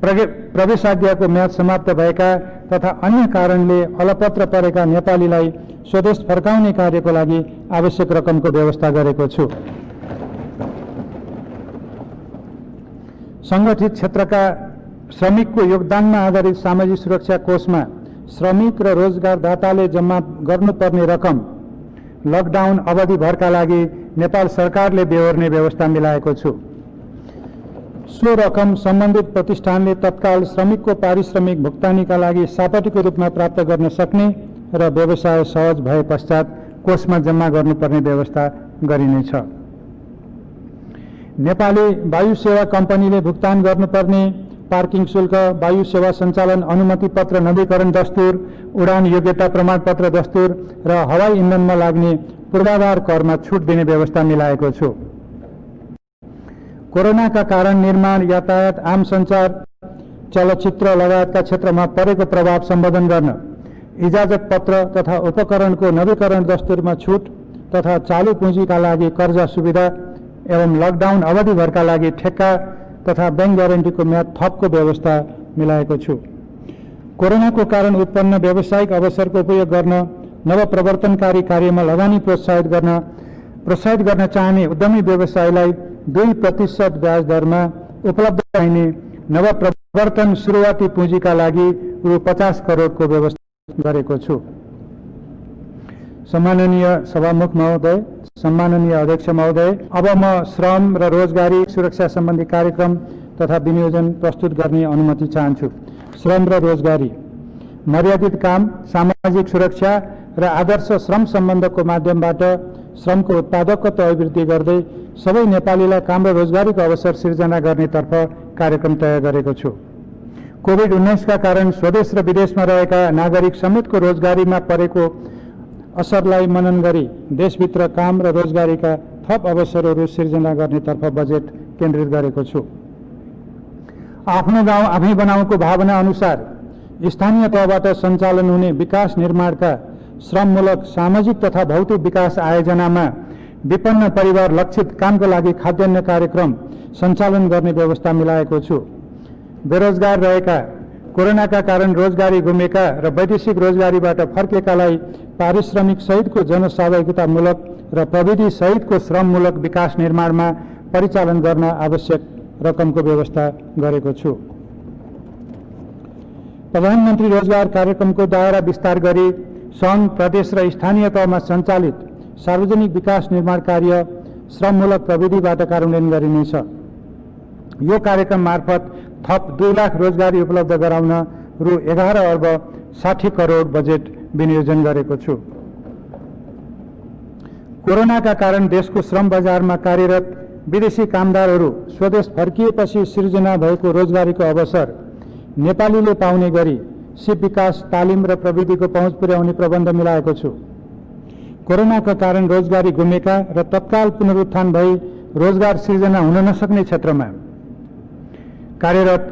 प्रवेशाज्ञाको म्याद समाप्त भएका तथा अन्य कारणले अलपत्र परेका नेपालीलाई स्वदेश फर्काउने कार्यको लागि आवश्यक रकमको व्यवस्था गरेको छु। संगठित क्षेत्रका श्रमिकको योगदानमा आधारित सामाजिक सुरक्षा कोषमा श्रमिक र रोजगारदाताले जम्मा गर्नुपर्ने रकम लकडाउन अवधिभरका लागि नेपाल सरकारले बेहोर्ने व्यवस्था मिलाएको छु। सो रकम सम्बन्धित प्रतिष्ठानले तत्काल श्रमिकको पारिश्रमिक भुक्तानीका लागि सापटीको रूपमा प्राप्त गर्न सक्ने र व्यवसाय सहज भए पश्चात कोषमा जम्मा गर्नुपर्ने व्यवस्था गरिनेछ। नेपाली वायु सेवा कम्पनीले भुक्तान गर्नुपर्ने पार्किङ शुल्क, वायु सेवा सञ्चालन अनुमति पत्र नवीकरण दस्तुर, उडान योग्यता प्रमाणपत्र दस्तुर र हवाई इन्धनमा लाग्ने पूर्वाधार करमा छुट दिने व्यवस्था मिलाएको छु। कोरोनाका कारण निर्माण, यातायात, आम सञ्चार, चलचित्र लगायतका क्षेत्रमा परेको प्रभाव सम्बोधन गर्न इजाजत पत्र तथा उपकरणको नवीकरण दस्तुरमा छुट तथा चालू पुँजीका लागि कर्जा सुविधा एवं लकडाउन अवधिभरका लागि ठेक्का तथा बैंक ग्यारेन्टीको म्याद थपको व्यवस्था मिलाएको छु। कोरोनाको कारण उत्पन्न व्यावसायिक अवसरको उपयोग गर्न, नवप्रवर्तनकारी कार्यमा लगानी प्रोत्साहित गर्न चाहने उद्यमी व्यवसायलाई 2% ब्याज दरमा उपलब्ध गराइने नवप्रवर्तन सुरुवाती पुँजीका लागि रु 50 करोडको व्यवस्था गरेको छु। सम्माननीय सभामुख महोदय, सम्माननीय अध्यक्ष महोदय, अब म श्रम र रोजगारी सुरक्षा सम्बन्धी कार्यक्रम तथा विनियोजन प्रस्तुत गर्ने अनुमति चाहन्छु। श्रम र रोजगारी, मर्यादित काम, सामाजिक सुरक्षा र आदर्श श्रम सम्बन्धको माध्यमबाट श्रमको उत्पादकता अभिवृद्धि गर्दै सबै नेपालीलाई काम र रोजगारीको अवसर सिर्जना गर्नेतर्फ कार्यक्रम तय गरेको छु। कोभिड-19 का कारण स्वदेश र विदेशमा रहेका नागरिक समेतको रोजगारीमा परेको असरलाई मनन गरी देशभित्र काम र रोजगारीका थप अवसरहरू सिर्जना गर्नेतर्फ बजेट केन्द्रित गरेको छु। आफ्नो गाउँ आफै बनाउको भावना अनुसार स्थानीय तहबाट सञ्चालन हुने विकास निर्माणका श्रममूलक सामाजिक तथा भौतिक विकास आयोजनामा विपन्न परिवार लक्षित कामको लागि खाद्यान्न कार्यक्रम सञ्चालन गर्ने व्यवस्था मिलाएको छु। बेरोजगार रहेका, कोरोनाका कारण रोजगारी गुमेका र वैदेशिक रोजगारीबाट फर्केकालाई पारिश्रमिक सहितको जनसहभागितामूलक र प्रविधि सहितको श्रममूलक विकास निर्माणमा परिचालन गर्न आवश्यक रकमको व्यवस्था गरेको छु। प्रधानमन्त्री रोजगार कार्यक्रमको दायरा विस्तार गरी सङ्घ, प्रदेश र स्थानीय तहमा सञ्चालित सार्वजनिक विकास निर्माण कार्य श्रममूलक प्रविधिबाट कार्यान्वयन गरिनेछ। यो कार्यक्रम मार्फत थप 2 लाख रोजगारी उपलब्ध गराउन रु 11 अर्ब 60 करोड बजेट विनियोजन गरेको छु। कोरोनाका कारण देशको श्रम बजारमा कार्यरत विदेशी कामदारहरू स्वदेश फर्किएपछि सिर्जना भएको रोजगारीको अवसर नेपालीले पाउने गरी सिप विकास, तालिम र प्रविधिको पहुँच पुर्याउने प्रबन्ध मिलाएको छु। कोरोनाका कारण रोजगारी गुमेका र तत्काल पुनरुत्थान भई रोजगार सिर्जना हुन नसक्ने क्षेत्रमा कार्यरत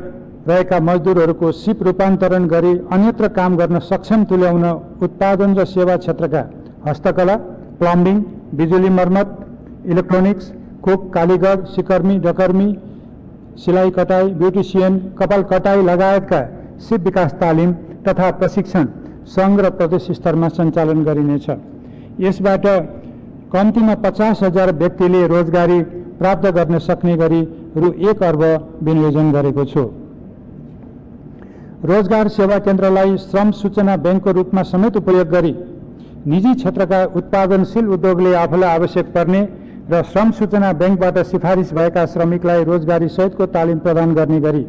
रहेका मजदुरहरूको सिप रूपान्तरण गरी अन्यत्र काम गर्न सक्षम तुल्याउन उत्पादन र सेवा क्षेत्रका हस्तकला, प्लम्बिङ, बिजुली मर्मत, इलेक्ट्रोनिक्स, कुक, कालीगढ, सिकर्मी, डकर्मी, सिलाई कटाई, ब्युटिसियन, कपाल कटाई लगायतका सिप विकास तालिम तथा प्रशिक्षण सङ्घ र प्रदेश स्तरमा सञ्चालन गरिनेछ। यसबाट कम्तीमा 50,000 व्यक्तिले रोजगारी प्राप्त गर्न सक्ने गरी रु 1 अर्ब विनियोजन गरेको छु। रोजगार सेवा केन्द्रलाई श्रम सूचना बैंकको रूपमा समेत उपयोग गरी निजी क्षेत्रका उत्पादनशील उद्योगले आफूलाई आवश्यक पर्ने र श्रम सूचना बैंकबाट सिफारिस भएका श्रमिकलाई रोजगारी सहितको तालिम प्रदान गर्ने गरी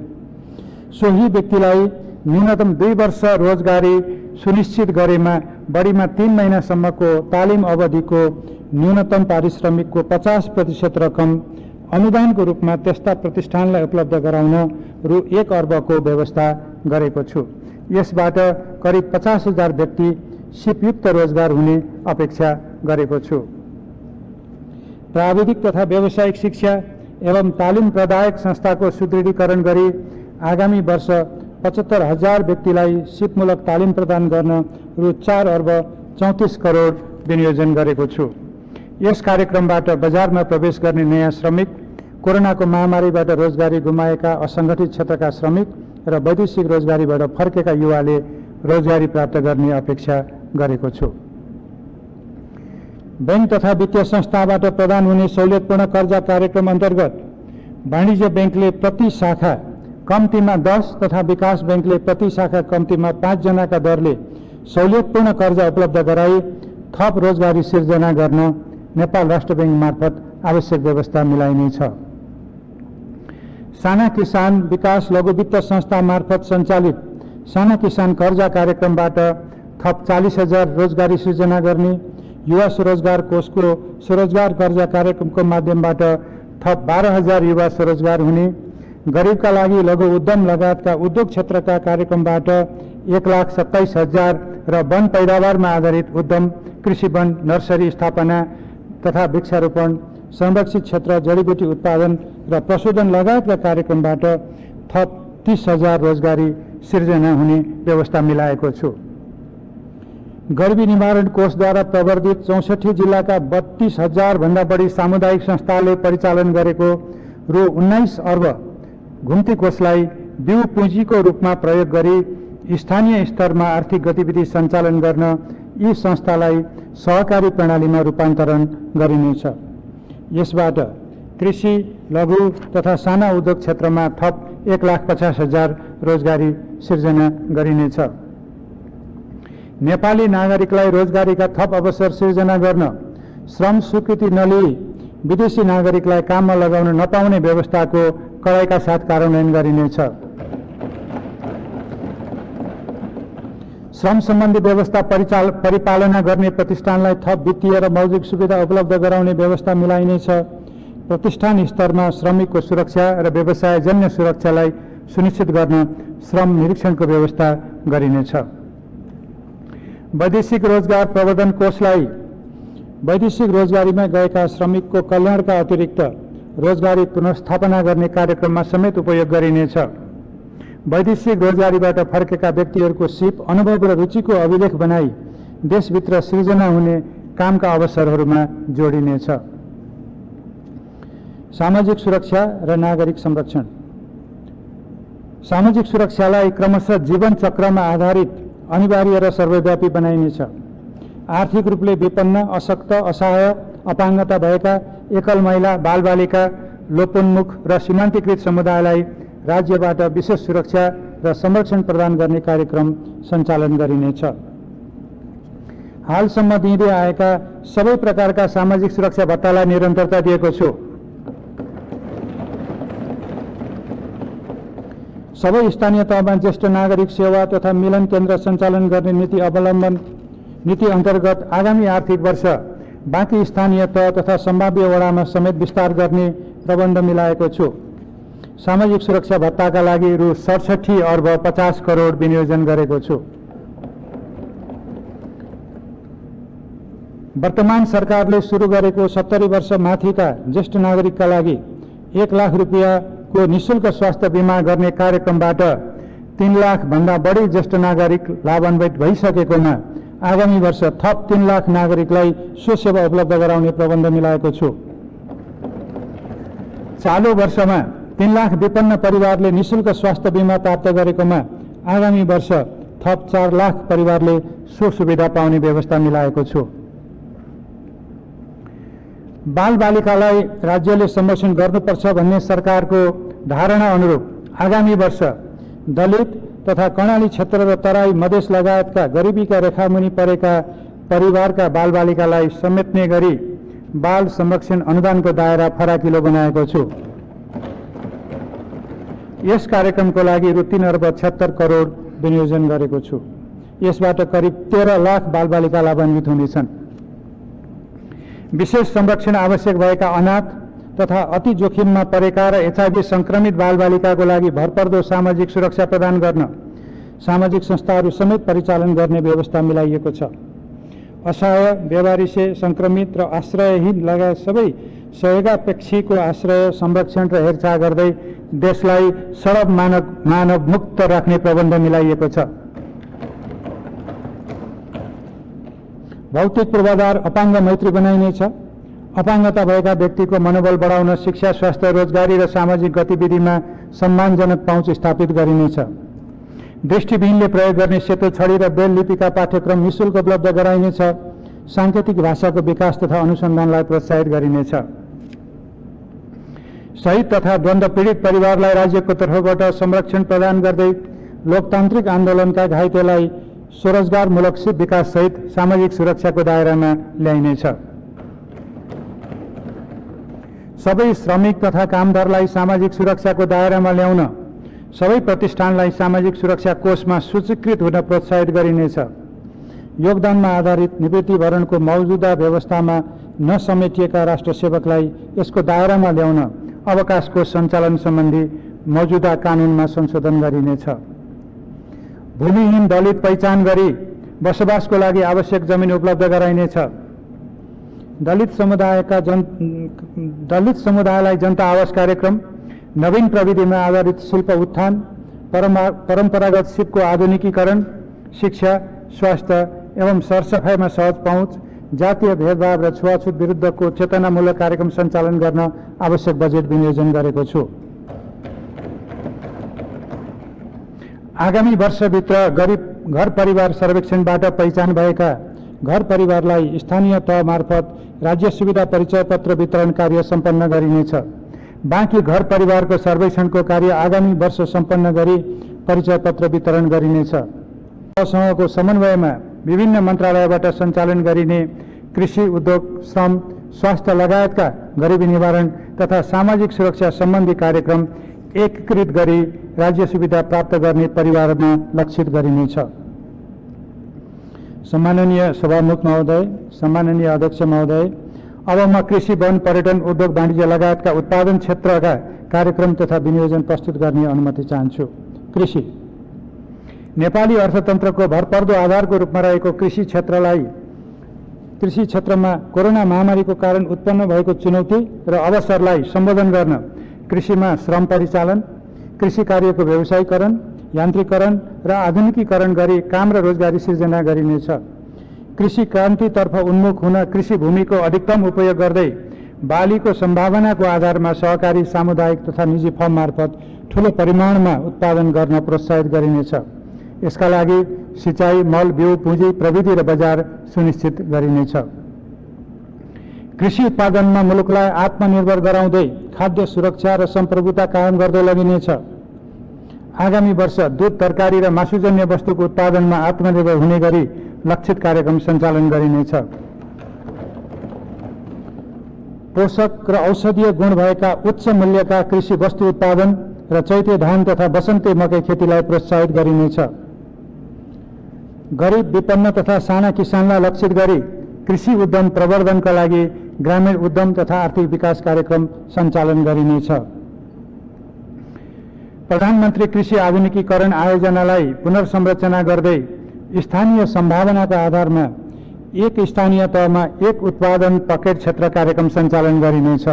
सोही व्यक्तिलाई न्यूनतम 2 वर्ष रोजगारी सुनिश्चित गरेमा बढीमा 3 महिनासम्मको तालिम अवधिको न्यूनतम पारिश्रमिकको 50% रकम अनुदानको रूपमा त्यस्ता प्रतिष्ठानलाई उपलब्ध गराउन रु 1 अर्बको व्यवस्था गरेको छु। यसबाट करिब 50,000 व्यक्ति सिपयुक्त रोजगार हुने अपेक्षा गरेको छु। प्राविधिक तथा व्यावसायिक शिक्षा एवं तालिम प्रदायक संस्थाको सुदृढीकरण गरी आगामी वर्ष 75,000 व्यक्तिलाई सिपमूलक तालिम प्रदान गर्न रु 4 अर्ब 34 करोड विनियोजन गरेको छु। यस कार्यक्रमबाट बजारमा प्रवेश गर्ने नयाँ श्रमिक, कोरोनाको महामारीबाट रोजगारी गुमाएका असंगठित क्षेत्रका श्रमिक र वैदेशिक रोजगारीबाट फर्केका युवाले रोजगारी प्राप्त गर्ने अपेक्षा गरेको छु। बैंक तथा वित्तीय संस्थाबाट प्रदान हुने सहुलियतपूर्ण कर्जा कार्यक्रम अन्तर्गत वाणिज्य बैंकले प्रति शाखा कम्तीमा 10 तथा विकास बैंकले प्रति शाखा कम्तीमा 5 जनाका दरले सहुलियतपूर्ण कर्जा उपलब्ध गराई थप रोजगारी सिर्जना गर्न नेपाल राष्ट्र बैंक मार्फत आवश्यक व्यवस्था मिलाइनेछ। साना किसान विकास लघु वित्त संस्था मार्फत सञ्चालित साना किसान कर्जा कार्यक्रमबाट थप 40,000 रोजगारी सृजना गर्ने, युवा स्वरोजगार कोषको स्वरोजगार कर्जा कार्यक्रमको माध्यमबाट थप 12,000 युवा स्वरोजगार हुने, गरिबका लागि लघु उद्यम लगायतका उद्योग क्षेत्रका कार्यक्रमबाट 1,27,000 र वन पैदावारमा आधारित उद्यम, कृषि वन, नर्सरी स्थापना तथा वृक्षारोपण, संरक्षित क्षेत्र, जडीबुटी उत्पादन र प्रशोधन लगायतका कार्यक्रमबाट थप 30,000 रोजगारी सिर्जना हुने व्यवस्था मिलाएको छु। गरिबी निवारण कोषद्वारा प्रवर्धित 64 जिल्लाका 32,000 भन्दा बढी सामुदायिक संस्थाले परिचालन गरेको रु 19 अर्ब घुम्ती कोषलाई बिउ पुँजीको रूपमा प्रयोग गरी स्थानीय स्तरमा आर्थिक गतिविधि सञ्चालन गर्न यी संस्थालाई सहकारी प्रणालीमा रूपान्तरण गरिनेछ। यसबाट कृषि, लघु तथा साना उद्योग क्षेत्रमा थप 1,50,000 रोजगारी सिर्जना गरिनेछ। नेपाली नागरिकलाई रोजगारीका थप अवसर सिर्जना गर्न श्रम स्वीकृति नलिई विदेशी नागरिकलाई काममा लगाउन नपाउने व्यवस्थाको कडाइका साथ कार्यान्वयन गरिनेछ। श्रम सम्बन्धी व्यवस्था परिपालना गर्ने प्रतिष्ठानलाई थप वित्तीय र मौद्रिक सुविधा उपलब्ध गराउने व्यवस्था मिलाइनेछ। प्रतिष्ठान स्तरमा श्रमिकको सुरक्षा र व्यवसायजन्य सुरक्षालाई सुनिश्चित गर्न श्रम निरीक्षणको व्यवस्था गरिनेछ। वैदेशिक रोजगार प्रवर्धन कोषलाई वैदेशिक रोजगारीमा गएका श्रमिकको कल्याणका अतिरिक्त रोजगारी पुनर्स्थापना गर्ने कार्यक्रममा समेत उपयोग गरिनेछ। वैदेशिक रोजगारीबाट फर्केका व्यक्तिहरूको सिप, अनुभव र रुचिको अभिलेख बनाई देशभित्र सृजना हुने कामका अवसरहरूमा जोडिनेछ। सामाजिक सुरक्षा र नागरिक संरक्षण। सामाजिक सुरक्षालाई क्रमशः जीवन चक्रमा आधारित अनिवार्य र सर्वव्यापी बनाइनेछ। आर्थिक रूपले विपन्न, अशक्त, असहाय, अपाङ्गता भएका एकल महिला, बालबालिका, लोपोन्मुख र सीमान्तकृत समुदायलाई राज्यबाट विशेष सुरक्षा र संरक्षण प्रदान गर्ने कार्यक्रम सञ्चालन गरिनेछ। हालसम्म दिँदै आएका सबै प्रकारका सामाजिक सुरक्षा भत्तालाई निरन्तरता दिएको छु। सबै स्थानीय तहमा ज्येष्ठ नागरिक सेवा तथा मिलन केन्द्र सञ्चालन गर्ने नीति अन्तर्गत आगामी आर्थिक वर्ष बाँकी स्थानीय तह तथा सम्भाव्य वडामा समेत विस्तार गर्ने प्रबन्ध मिलाएको छु। सामाजिक सुरक्षा भत्ताका लागि रु 67 अर्ब 50 करोड विनियोजन गरेको छु। वर्तमान सरकारले सुरु गरेको 70 वर्ष माथिका ज्येष्ठ नागरिकका लागि 1 लाख रुपियाँको निःशुल्क स्वास्थ्य बीमा गर्ने कार्यक्रमबाट 3 लाख भन्दा बढी ज्येष्ठ नागरिक लाभान्वित भइसकेकोमा आगामी वर्ष थप 3 लाख नागरिकलाई सो सेवा उपलब्ध गराउने प्रबन्ध मिलाएको छु। चालू वर्षमा 3 लाख विपन्न परिवारले निःशुल्क स्वास्थ्य बीमा प्राप्त गरेकोमा आगामी वर्ष थप 4 लाख परिवारले सो सुविधा पाउने व्यवस्था मिलाएको छु। बालबालिकालाई राज्यले संरक्षण गर्नुपर्छ भन्ने सरकारको धारणा अनुरूप आगामी वर्ष दलित तथा कर्णाली क्षेत्र र तराई मधेस लगायतका गरिबीका रेखामुनि परेका परिवारका बालबालिकालाई समेट्ने गरी बाल संरक्षण अनुदानको दायरा फराकिलो बनाएको छु। यस कार्यक्रमको लागि रु 3 अर्ब 76 करोड विनियोजन गरेको छु। यसबाट करिब 13 लाख बालबालिका लाभान्वित हुनेछन्। विशेष संरक्षण आवश्यक भएका अनाथ तथा अति जोखिममा परेका र एचआईभी संक्रमित बालबालिकाको लागि भरपर्दो सामाजिक सुरक्षा प्रदान गर्न सामाजिक संस्थाहरू समेत परिचालन गर्ने व्यवस्था मिलाइएको छ। असहाय, बेवारिसे, संक्रमित र आश्रयहीन लगायत सबै सहयोगापेक्षीको आश्रय, संरक्षण र हेरचाह गर्दै देशलाई सडक मानव मुक्त राख्ने प्रबन्ध मिलाइएको छ। भौतिक पूर्वाधार अपाङ्ग मैत्री बनाइनेछ। अपाङ्गता भएका व्यक्तिको मनोबल बढाउन शिक्षा, स्वास्थ्य, रोजगारी र सामाजिक गतिविधिमा सम्मानजनक पहुँच स्थापित गरिनेछ। दृष्टिविहीनले प्रयोग गर्ने सेतो छडी र ब्रेल लिपिका पाठ्यक्रम निःशुल्क उपलब्ध गराइनेछ। सांकेतिक भाषाको विकास तथा अनुसन्धानलाई प्रोत्साहित गरिनेछ। शहीद तथा द्वन्द्व पीडित परिवारलाई राज्यको तर्फबाट संरक्षण प्रदान गर्दै लोकतान्त्रिक आन्दोलनका घाइतेलाई स्वरोजगारमूलक विकाससहित सामाजिक सुरक्षाको दायरामा ल्याइनेछ। सबै श्रमिक तथा कामदारलाई सामाजिक सुरक्षाको दायरामा ल्याउन सबै प्रतिष्ठानलाई सामाजिक सुरक्षा कोषमा सूचीकृत हुन प्रोत्साहित गरिनेछ। योगदानमा आधारित निवृत्तिभरणको मौजूदा व्यवस्थामा नसमेटिएका राष्ट्र सेवकलाई यसको दायरामा ल्याउन अवकाश कोष सञ्चालन सम्बन्धी मौजूदा कानुनमा संशोधन गरिनेछ। भूमिहीन दलित पहिचान गरी बसोबासको लागि आवश्यक जमिन उपलब्ध गराइनेछ। दलित समुदायलाई जनता आवास कार्यक्रम, नवीन प्रविधिमा आधारित शिल्प उत्थान, परम्परागत सिपको आधुनिकीकरण, शिक्षा, स्वास्थ्य एवं सरसफाइमा सहज पहुँच, जातीय भेदभाव र छुवाछुत विरुद्धको चेतनामूलक कार्यक्रम सञ्चालन गर्न आवश्यक बजेट विनियोजन गरेको छु। आगामी वर्षभित्र गरीब घर परिवार सर्वेक्षणबाट पहिचान भएका घर परिवारलाई स्थानीय तह मार्फत राज्य सुविधा परिचय पत्र वितरण कार्य सम्पन्न गरिनेछ। बाँकी घर परिवारको सर्वेक्षणको कार्य आगामी वर्ष सम्पन्न गरी परिचय पत्र वितरण गरिनेछ। तहसँगको समन्वयमा विभिन्न मन्त्रालयबाट सञ्चालन गरिने कृषि, उद्योग, श्रम, स्वास्थ्य लगायतका गरिबी निवारण तथा सामाजिक सुरक्षा सम्बन्धी कार्यक्रम एकीकृत गरी राज्य सुविधा प्राप्त गर्ने परिवारमा लक्षित गरिनेछ। सम्माननीय सभामुख महोदय, सम्माननीय अध्यक्ष महोदय, अब म कृषि, वन, पर्यटन, उद्योग, वाणिज्य लगायतका उत्पादन क्षेत्रका कार्यक्रम तथा विनियोजन प्रस्तुत गर्ने अनुमति चाहन्छु। कृषि नेपाली अर्थतन्त्रको भरपर्दो आधारको रूपमा रहेको कृषि क्षेत्रमा कोरोना महामारीको कारण उत्पन्न भएको चुनौती र अवसरलाई सम्बोधन गर्न कृषिमा श्रम परिचालन, कृषि कार्यको व्यवसायीकरण, यान्त्रिकरण र आधुनिकीकरण गरी काम र रोजगारी सिर्जना गरिनेछ। कृषि क्रान्तितर्फ उन्मुख हुन कृषि भूमिको अधिकतम उपयोग गर्दै बालीको सम्भावनाको आधारमा सहकारी, सामुदायिक तथा निजी फर्म मार्फत ठूलो परिमाणमा उत्पादन गर्न प्रोत्साहित गरिनेछ। यसका लागि सिँचाइ, मल, बिउ, पुँजी, प्रविधि र बजार सुनिश्चित गरिनेछ। कृषि उत्पादनमा मुलुकलाई आत्मनिर्भर गराउँदै खाद्य सुरक्षा र सम्प्रभुता कायम गर्दै लगिनेछ। आगामी वर्ष दूध, तरकारी र मासुजन्य वस्तुको उत्पादनमा आत्मनिर्भर हुने गरी लक्षित कार्यक्रम सञ्चालन गरिनेछ। पोषक र औषधीय गुण भएका उच्च मूल्यका कृषि वस्तु उत्पादन र चैते धान तथा वसन्ते मकै खेतीलाई प्रोत्साहित गरिनेछ। गरिब, विपन्न तथा साना किसानलाई लक्षित गरी कृषि उद्यम प्रवर्धनका लागि ग्रामीण उद्यम तथा आर्थिक विकास कार्यक्रम सञ्चालन गरिनेछ। प्रधानमन्त्री कृषि आधुनिकीकरण आयोजनालाई पुनर्संरचना गर्दै स्थानीय सम्भावनाका आधारमा एक स्थानीय तहमा एक उत्पादन पकेट क्षेत्र कार्यक्रम सञ्चालन गरिनेछ।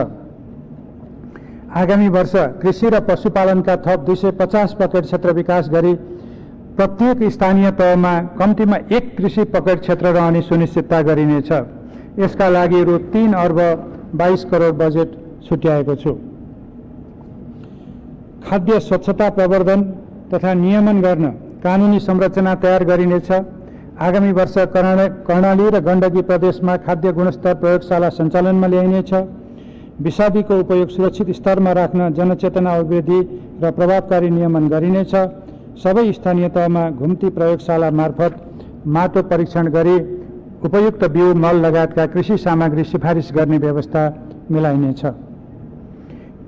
आगामी वर्ष कृषि र पशुपालनका थप 250 पकेट क्षेत्र विकास गरी प्रत्येक स्थानीय तहमा कम्तीमा एक कृषि पकेट क्षेत्र रहने सुनिश्चितता गरिनेछ। यसका लागि रु 3 अर्ब 22 करोड बजेट छुट्याएको छु। खाद्य स्वच्छता प्रवर्धन तथा नियमन गर्न कानुनी संरचना तयार गरिनेछ। आगामी वर्ष कर्णाली र गण्डकी प्रदेशमा खाद्य गुणस्तर प्रयोगशाला सञ्चालनमा ल्याइनेछ। विषादीको उपयोग सुरक्षित स्तरमा राख्न जनचेतना अभिवृद्धि र प्रभावकारी नियमन गरिनेछ। सबै स्थानीय तहमा घुम्ती प्रयोगशाला मार्फत माटो परीक्षण गरी उपयुक्त बिउ मल लगायतका कृषि सामग्री सिफारिस गर्ने व्यवस्था मिलाइनेछ।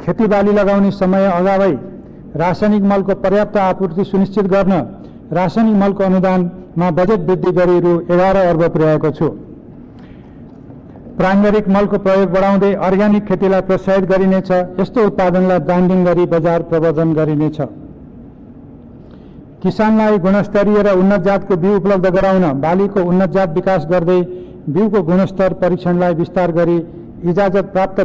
खेतीबाली लगाउने समय अगावै रासायनिक मलको पर्याप्त आपूर्ति सुनिश्चित गर्न रासायनिक मलको अनुदानमा बजेट वृद्धि गरी रु 11 अर्ब पुर्याएको छु। प्राङ्गारिक मलको प्रयोग बढाउँदै अर्ग्यानिक खेतीलाई प्रोत्साहित गरिनेछ। यस्तो उत्पादनलाई ब्रान्डिङ गरी बजार प्रवर्धन गरिनेछ। किसानलाई गुणस्तरीय र उन्नत जातको बिउ उपलब्ध गराउन बालीको उन्नत जात विकास गर्दै बिउको गुणस्तर परीक्षणलाई विस्तार गरी इजाजत प्राप्त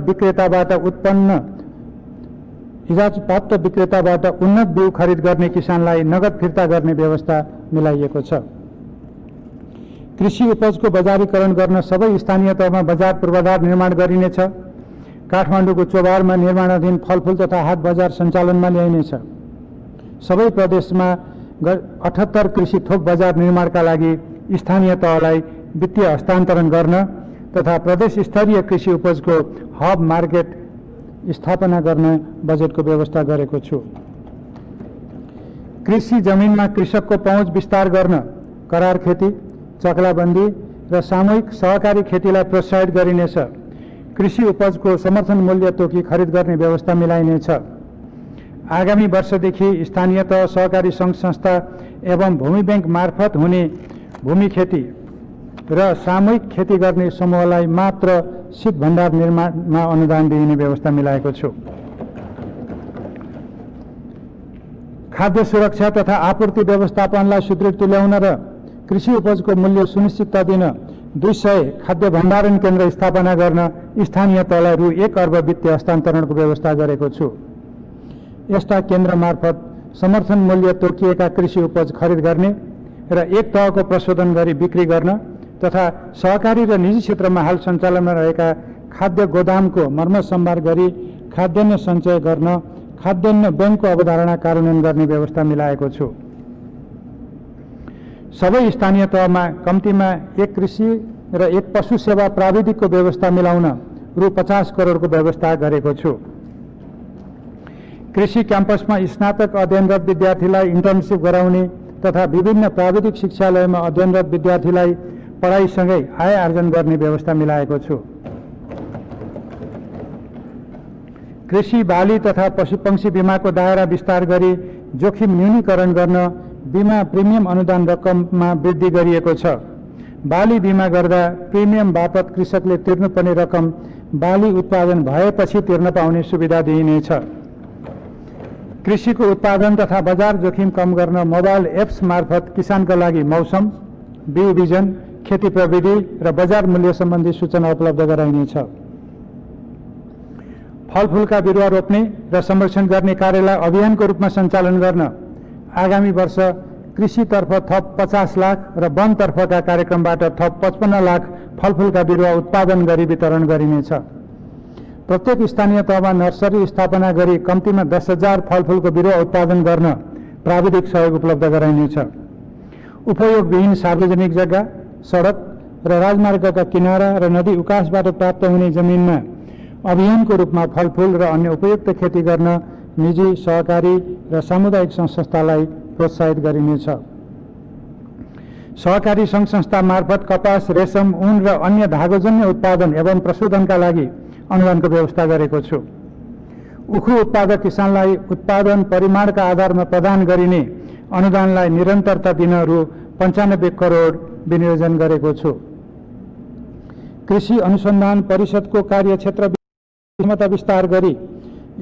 विक्रेताबाट उन्नत बिउ खरिद गर्ने किसानलाई नगद फिर्ता गर्ने व्यवस्था मिलाइएको छ। कृषि उपजको बजारीकरण गर्न सबै स्थानीय तहमा बजार पूर्वाधार निर्माण गरिनेछ। काठमाडौँको चोभारमा निर्माणाधीन फलफुल तथा हाट बजार सञ्चालनमा ल्याइनेछ। सबै प्रदेशमा 78 कृषि थोक बजार निर्माणका लागि स्थानीय तहलाई वित्तीय हस्तान्तरण गर्न तथा प्रदेश स्तरीय कृषि उपजको हब मार्केट स्थापना गर्न बजेटको व्यवस्था गरेको छु। कृषि जमिनमा कृषकको पहुँच विस्तार गर्न करार खेती, चक्लाबन्दी र सामूहिक सहकारी खेतीलाई प्रोत्साहित गरिनेछ। कृषि उपजको समर्थन मूल्य तोकी खरिद गर्ने व्यवस्था मिलाइनेछ। आगामी वर्षदेखि स्थानीय तह सहकारी सङ्घ संस्था एवं भूमि बैंक मार्फत हुने भूमि खेती र सामूहिक खेती गर्ने समूहलाई मात्र शीत भण्डार निर्माणमा अनुदान दिइने व्यवस्था मिलाएको छु। खाद्य सुरक्षा तथा आपूर्ति व्यवस्थापनलाई सुदृढ तुल्याउन र कृषि उपजको मूल्य सुनिश्चितता दिन 200 खाद्य भण्डारण केन्द्र स्थापना गर्न स्थानीय तहलाई रु 1 अर्ब वित्तीय हस्तान्तरणको व्यवस्था गरेको छु। यस्ता केन्द्र मार्फत समर्थन मूल्य तोकिएका कृषि उपज खरिद गर्ने र एक तहको प्रशोधन गरी बिक्री गर्न तथा सहकारी र निजी क्षेत्रमा हाल सञ्चालनमा रहेका खाद्य गोदामको मर्मसम्भार गरी खाद्यान्न सञ्चय गर्न खाद्यान्न ब्याङ्कको अवधारणा कार्यान्वयन गर्ने व्यवस्था मिलाएको छु। सबै स्थानीय तहमा कम्तीमा 1 कृषि र 1 पशु सेवा प्राविधिकको व्यवस्था मिलाउन रु 50 करोडको व्यवस्था गरेको छु। कृषि क्याम्पसमा स्नातक अध्ययनरत विद्यार्थीलाई इन्टर्नसिप गराउने तथा विभिन्न प्राविधिक शिक्षालयमा अध्ययनरत विद्यार्थीलाई पढाइसँगै आय आर्जन गर्ने व्यवस्था मिलाएको छु। कृषि बाली तथा पशुपक्षी बिमाको दायरा विस्तार गरी जोखिम न्यूनीकरण गर्न बिमा प्रिमियम अनुदान रकममा वृद्धि गरिएको छ। बाली बिमा गर्दा प्रिमियम बापत कृषकले तिर्नुपर्ने रकम बाली उत्पादन भएपछि तिर्न पाउने सुविधा दिइनेछ। कृषिको उत्पादन तथा बजार जोखिम कम गर्न मोबाइल एप्स मार्फत किसानका लागि मौसम, बिउ बिजन, खेती प्रविधि र बजार मूल्य सम्बन्धी सूचना उपलब्ध गराइनेछ। फलफुलका बिरुवा रोप्ने र संरक्षण गर्ने कार्यलाई अभियानको रूपमा सञ्चालन गर्न आगामी वर्ष कृषितर्फ थप 50 लाख र वनतर्फका कार्यक्रमबाट थप 55 लाख फलफुलका बिरुवा उत्पादन गरी वितरण गरिनेछ। प्रत्येक स्थानीय तहमा नर्सरी स्थापना गरी कम्तीमा 10,000 फलफुलको बिरुवा उत्पादन गर्न प्राविधिक सहयोग उपलब्ध गराइनेछ। उपयोगविहीन सार्वजनिक जग्गा, सडक र राजमार्गका किनारा र नदी उकासबाट प्राप्त हुने जमिनमा अभियानको रूपमा फलफुल र अन्य उपयुक्त खेती गर्न निजी, सहकारी र सामुदायिक सङ्घ संस्थालाई प्रोत्साहित गरिनेछ। सहकारी सङ्घ संस्था मार्फत कपास, रेशम, ऊन र अन्य धागोजन्य उत्पादन एवं प्रशोधनका लागि अनुदानको व्यवस्था गरेको छु। उखु उत्पादक किसानलाई उत्पादन परिमाणका आधारमा प्रदान गरिने अनुदानलाई निरन्तरता दिन रु 95 करोड विनियोजन गरेको छु। कृषि अनुसन्धान परिषदको कार्यक्षेत्र क्षमता विस्तार गरी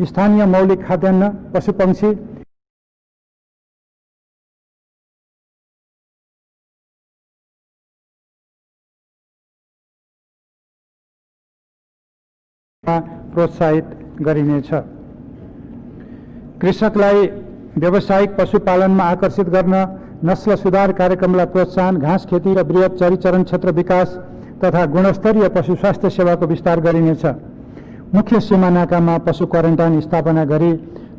स्थानीय मौलिक खाद्यान्न, पशुपक्षी प्रोत्साहित गरिनेछ। कृषकलाई व्यावसायिक पशुपालनमा आकर्षित गर्न नस्ल सुधार कार्यक्रमलाई प्रोत्साहन, घाँस खेती र बृहत चरीचरण क्षेत्र विकास तथा गुणस्तरीय पशु स्वास्थ्य सेवाको विस्तार गरिनेछ। मुख्य सीमा नाकामा पशु क्वारेन्टाइन स्थापना गरी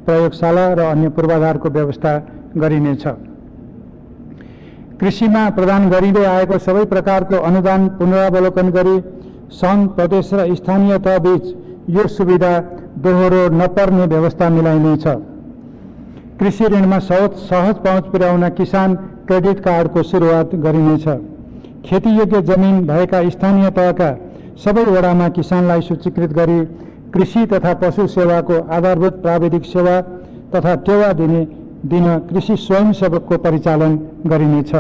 प्रयोगशाला र अन्य पूर्वाधारको व्यवस्था गरिनेछ। कृषिमा प्रदान गरिँदै आएको सबै प्रकारको अनुदान पुनरावलोकन गरी सङ्घ, प्रदेश र स्थानीय तह बीच यो सुविधा दोहोरो नपर्ने व्यवस्था मिलाइनेछ। कृषि ऋणमा सहज पहुँच पुर्याउन किसान क्रेडिट कार्डको सुरुवात गरिनेछ। खेतीयोग्य जमिन भएका स्थानीय तहका सबै वडामा किसानलाई सूचीकृत गरी कृषि तथा पशु सेवाको आधारभूत प्राविधिक सेवा तथा टेवा दिन कृषि स्वयंसेवकको परिचालन गरिनेछ।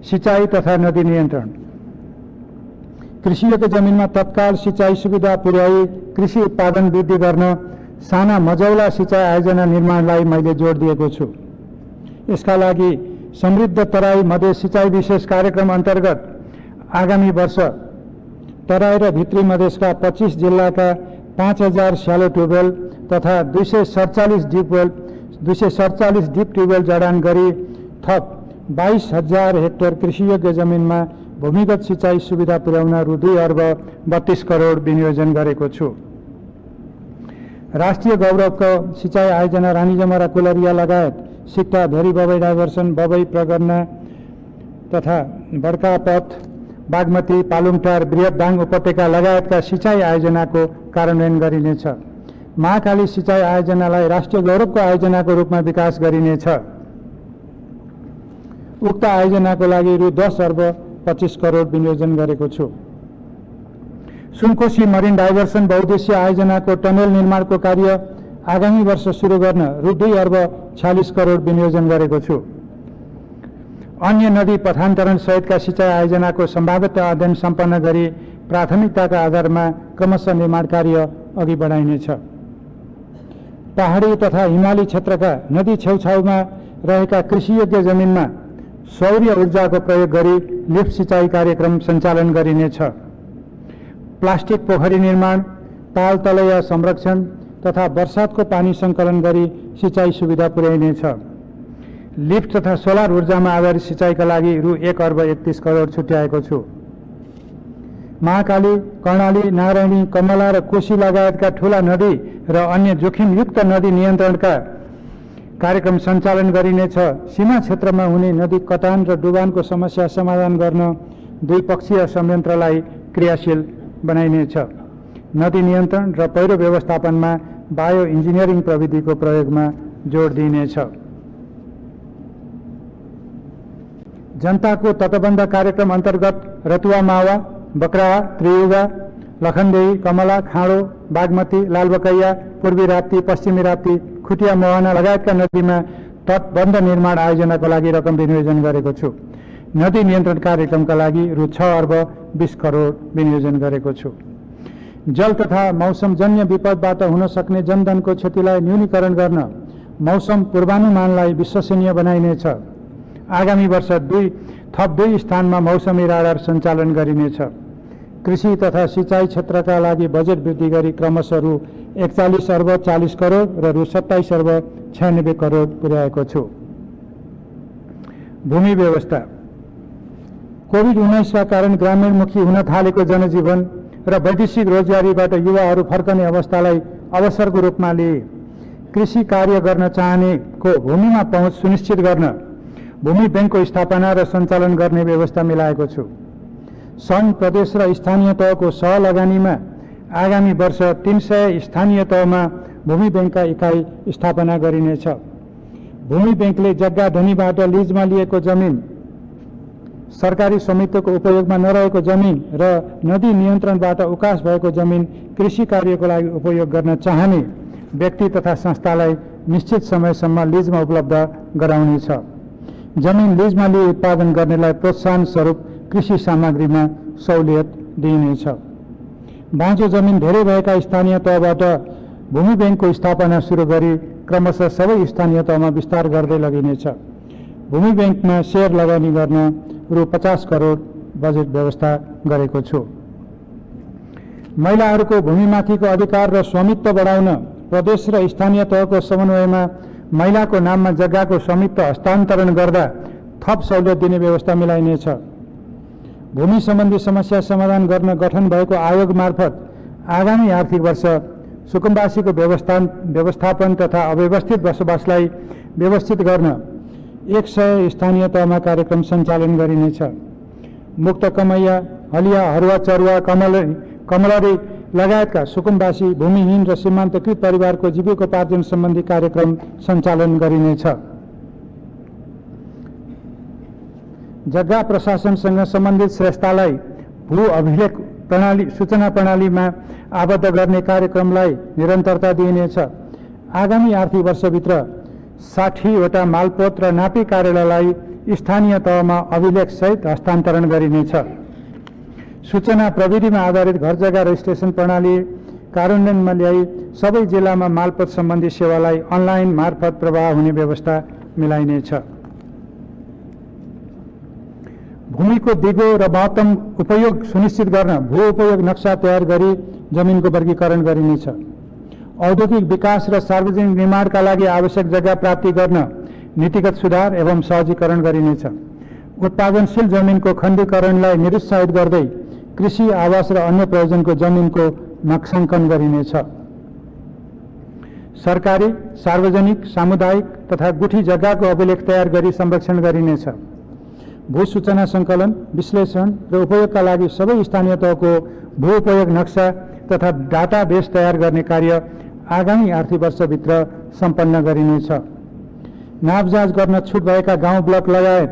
सिँचाइ तथा नदी नियन्त्रण। कृषियोग्य जमिनमा तत्काल सिँचाइ सुविधा पुर्याई कृषि उत्पादन वृद्धि गर्न साना मजौला सिँचाइ आयोजना निर्माणलाई मैले जोड दिएको छु। यसका लागि समृद्ध तराई मधेस सिँचाइ विशेष कार्यक्रम अन्तर्गत आगामी वर्ष तराई र भित्री मधेसका 25 जिल्लाका 5000 स्यालो ट्युबवेल तथा 247 डिप ट्युबवेल जडान गरी थप 22,000 हेक्टर कृषियोग्य जमिनमा भूमिगत सिँचाइ सुविधा पुर्याउन रु 2 अर्ब 32 करोड विनियोजन गरेको छु। राष्ट्रिय गौरवको सिँचाइ आयोजना रानी जमरा कुलरिया लगायत सिक्टा, भेरी बबई डाइभर्सन, बबई प्रगर्ना तथा बड्कापथ, बागमती, पालुङटार, बृहतदाङ उपत्यका लगायतका सिँचाइ आयोजनाको कार्यान्वयन गरिनेछ। महाकाली सिँचाइ आयोजनालाई राष्ट्रिय गौरवको आयोजनाको रूपमा विकास गरिनेछ। उक्त आयोजनाको लागि रु 10 अर्ब 25 करोड विनियोजन गरेको छु। सुनकोशी मरिन डाइभर्सन बहुद्देश्य आयोजनाको टनेल निर्माणको कार्य आगामी वर्ष सुरु गर्न रु 2 अर्ब 46 करोड विनियोजन गरेको छु। अन्य नदी पथान्तरण सहितका सिँचाइ आयोजनाको सम्भाव्यत अध्ययन सम्पन्न गरी प्राथमिकताका आधारमा क्रमशः निर्माण कार्य अघि बढाइनेछ। पहाडी तथा हिमाली क्षेत्रका नदी छेउछाउमा रहेका कृषियोग्य जमिनमा सौर्य ऊर्जाको प्रयोग गरी लिफ्ट सिँचाइ कार्यक्रम सञ्चालन गरिनेछ। प्लास्टिक पोखरी निर्माण, ताल तलैया संरक्षण तथा वर्षातको पानी सङ्कलन गरी सिँचाइ सुविधा पुर्याइनेछ। लिफ्ट तथा सोलर ऊर्जामा आधारित सिँचाइका लागि रु 1 अर्ब 31 करोड छुट्याएको छु। महाकाली, कर्णाली, नारायणी, कमला र कोशी लगायतका ठूला नदी र अन्य जोखिमयुक्त नदी नियन्त्रणका कार्यक्रम सञ्चालन गरिनेछ। सीमा क्षेत्रमा हुने नदी कटान र डुबानको समस्या समाधान गर्न द्विपक्षीय संयन्त्रलाई क्रियाशील बनाइनेछ। नदी नियन्त्रण र पहिरो व्यवस्थापनमा बायो इन्जिनियरिङ प्रविधिको प्रयोगमा जोड दिइनेछ। जनताको तटबन्ध कार्यक्रम अन्तर्गत रतुवा, मावा, बक्राहा, त्रियुगा, लखनदेही, कमला, खाँडो, बागमती, लालबकैया, पूर्वी राप्ती, पश्चिमी राप्ती, खुटिया, मोहना लगायतका नदीमा तटबन्ध निर्माण आयोजनाको लागि रकम विनियोजन गरेको छु। नदी नियन्त्रण कार्यक्रमका लागि रु 6 अर्ब 20 करोड विनियोजन गरेको छु। जल तथा मौसमजन्य विपदबाट हुन सक्ने जनधनको क्षतिलाई न्यूनीकरण गर्न मौसम पूर्वानुमानलाई विश्वसनीय बनाइनेछ। आगामी वर्ष थप 2 स्थानमा मौसमी राडार सञ्चालन गरिनेछ। कृषि तथा सिँचाइ क्षेत्रका लागि बजेट वृद्धि गरी क्रमशः रु 41 अर्ब 40 करोड र रु 27 अर्ब 96 करोड पुर्याएको छु। भूमि व्यवस्था। कोभिड-19 का कारण ग्रामीणमुखी हुन थालेको जनजीवन र वैदेशिक रोजगारीबाट युवाहरू फर्कने अवस्थालाई अवसरको रूपमा लिए कृषि कार्य गर्न चाहनेको भूमिमा पहुँच सुनिश्चित गर्न भूमि बैंकको स्थापना र सञ्चालन गर्ने व्यवस्था मिलाएको छु। सङ्घ, प्रदेश र स्थानीय तहको सहलगानीमा आगामी वर्ष 300 स्थानीय तहमा भूमि बैंकका इकाइ स्थापना गरिनेछ। भूमि बैंकले जग्गा धनीबाट लिजमा लिएको जमिन, सरकारी स्वामित्वको उपयोगमा नरहेको जमिन र नदी नियन्त्रणबाट उकास भएको जमिन कृषि कार्यको लागि उपयोग गर्न चाहने व्यक्ति तथा संस्थालाई निश्चित समयसम्म लिजमा उपलब्ध गराउनेछ। जमिन लिजमा लिई उत्पादन गर्नेलाई प्रोत्साहन स्वरूप कृषि सामग्रीमा सहुलियत दिइनेछ। बाँझो जमिन धेरै भएका स्थानीय तहबाट भूमि बैंकको स्थापना सुरु गरी क्रमशः सबै स्थानीय तहमा विस्तार गर्दै लगिनेछ। भूमि बैंकमा शेयर लगानी गर्न रु 50 करोड बजेट व्यवस्था गरेको छु। महिलाहरूको भूमिमाथिको अधिकार र स्वामित्व बढाउन प्रदेश र स्थानीय तहको समन्वयमा महिलाको नाममा जग्गाको स्वामित्व हस्तान्तरण गर्दा थप सहुलियत दिने व्यवस्था मिलाइनेछ। भूमि सम्बन्धी समस्या समाधान गर्न गठन भएको आयोग मार्फत आगामी आर्थिक वर्ष सुकुम्बासीको व्यवस्थापन तथा अव्यवस्थित बसोबासलाई व्यवस्थित गर्न 100 स्थानीय तहमा कार्यक्रम सञ्चालन गरिनेछ। मुक्त कमैया, हलिया, हरुवा, चरुवा, कमलरी लगायतका सुकुम्बासी, भूमिहीन र सीमान्तकृत परिवारको जीविकोपार्जन सम्बन्धी कार्यक्रम सञ्चालन गरिनेछ। जग्गा प्रशासनसँग सम्बन्धित संस्थालाई भू अभिलेख प्रणाली सूचना प्रणालीमा आबद्ध गर्ने कार्यक्रमलाई निरन्तरता दिइनेछ। आगामी आर्थिक वर्षभित्र 60वटा मालपोत र नापी कार्यालयलाई स्थानीय तहमा अभिलेखसहित हस्तान्तरण गरिनेछ। सूचना प्रविधिमा आधारित घर जग्गा रजिस्ट्रेसन प्रणाली कार्यान्वयनमा ल्याई सबै जिल्लामा मालपोत सम्बन्धी सेवालाई अनलाइन मार्फत प्रवाह हुने व्यवस्था मिलाइनेछ। भूमिको दिगो र महत्तम उपयोग सुनिश्चित गर्न भू उपयोग नक्सा तयार गरी जमिनको वर्गीकरण गरिनेछ। औद्योगिक विकास र सार्वजनिक निर्माणका लागि आवश्यक जग्गा प्राप्ति गर्न नीतिगत सुधार एवं सहजीकरण गरिनेछ। उत्पादनशील जमिनको खण्डीकरणलाई निरुत्साहित गर्दै कृषि, आवास र अन्य प्रयोजनको जमिनको नक्साङ्कन गरिनेछ। सरकारी, सार्वजनिक, सामुदायिक तथा गुठी जग्गाको अभिलेख तयार गरी संरक्षण गरिनेछ। भू सूचना सङ्कलन, विश्लेषण र उपयोगका लागि सबै स्थानीय तहको भू उपयोग नक्सा तथा डाटाबेस तयार गर्ने कार्य आगामी आर्थिक वर्षभित्र सम्पन्न गरिनेछ। नापजाँच गर्न छुट भएका गाउँ ब्लक लगायत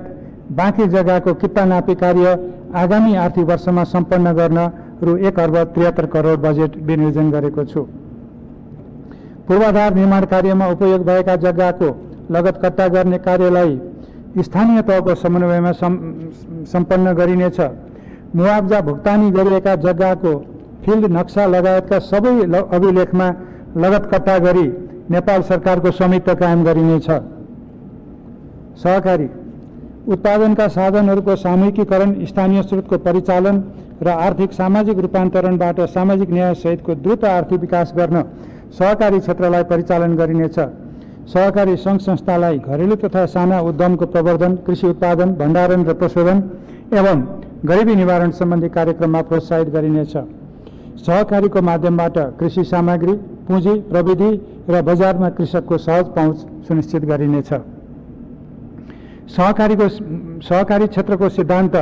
बाँकी जग्गाको किता नापी कार्य आगामी आर्थिक वर्षमा सम्पन्न गर्न रु 1 अर्ब 73 करोड बजेट विनियोजन गरेको छु। पूर्वाधार निर्माण कार्यमा उपयोग भएका जग्गाको लगत कट्टा गर्ने कार्यलाई स्थानीय तहको समन्वयमा सम्पन्न गरिनेछ। मुआवजा भुक्तानी गरिएका जग्गाको फिल्ड नक्सा लगायतका सबै अभिलेखमा लगत कट्टा गरी नेपाल सरकारको स्वामित्व कायम गरिनेछ। सहकारी उत्पादनका साधनहरूको सामूहिकीकरण, स्थानीय स्रोतको परिचालन र आर्थिक सामाजिक रूपान्तरणबाट सामाजिक न्याय सहितको द्रुत आर्थिक विकास गर्न सहकारी क्षेत्रलाई परिचालन गरिनेछ। सहकारी सङ्घ संस्थालाई घरेलु तथा साना उद्यमको प्रवर्धन, कृषि उत्पादन, भण्डारण र प्रशोधन एवं गरिबी निवारण सम्बन्धी कार्यक्रममा प्रोत्साहित गरिनेछ। सहकारीको माध्यमबाट कृषि सामग्री, पुँजी, प्रविधि र बजारमा कृषकको सहज पहुँच सुनिश्चित गरिनेछ। सहकारी क्षेत्रको सिद्धान्त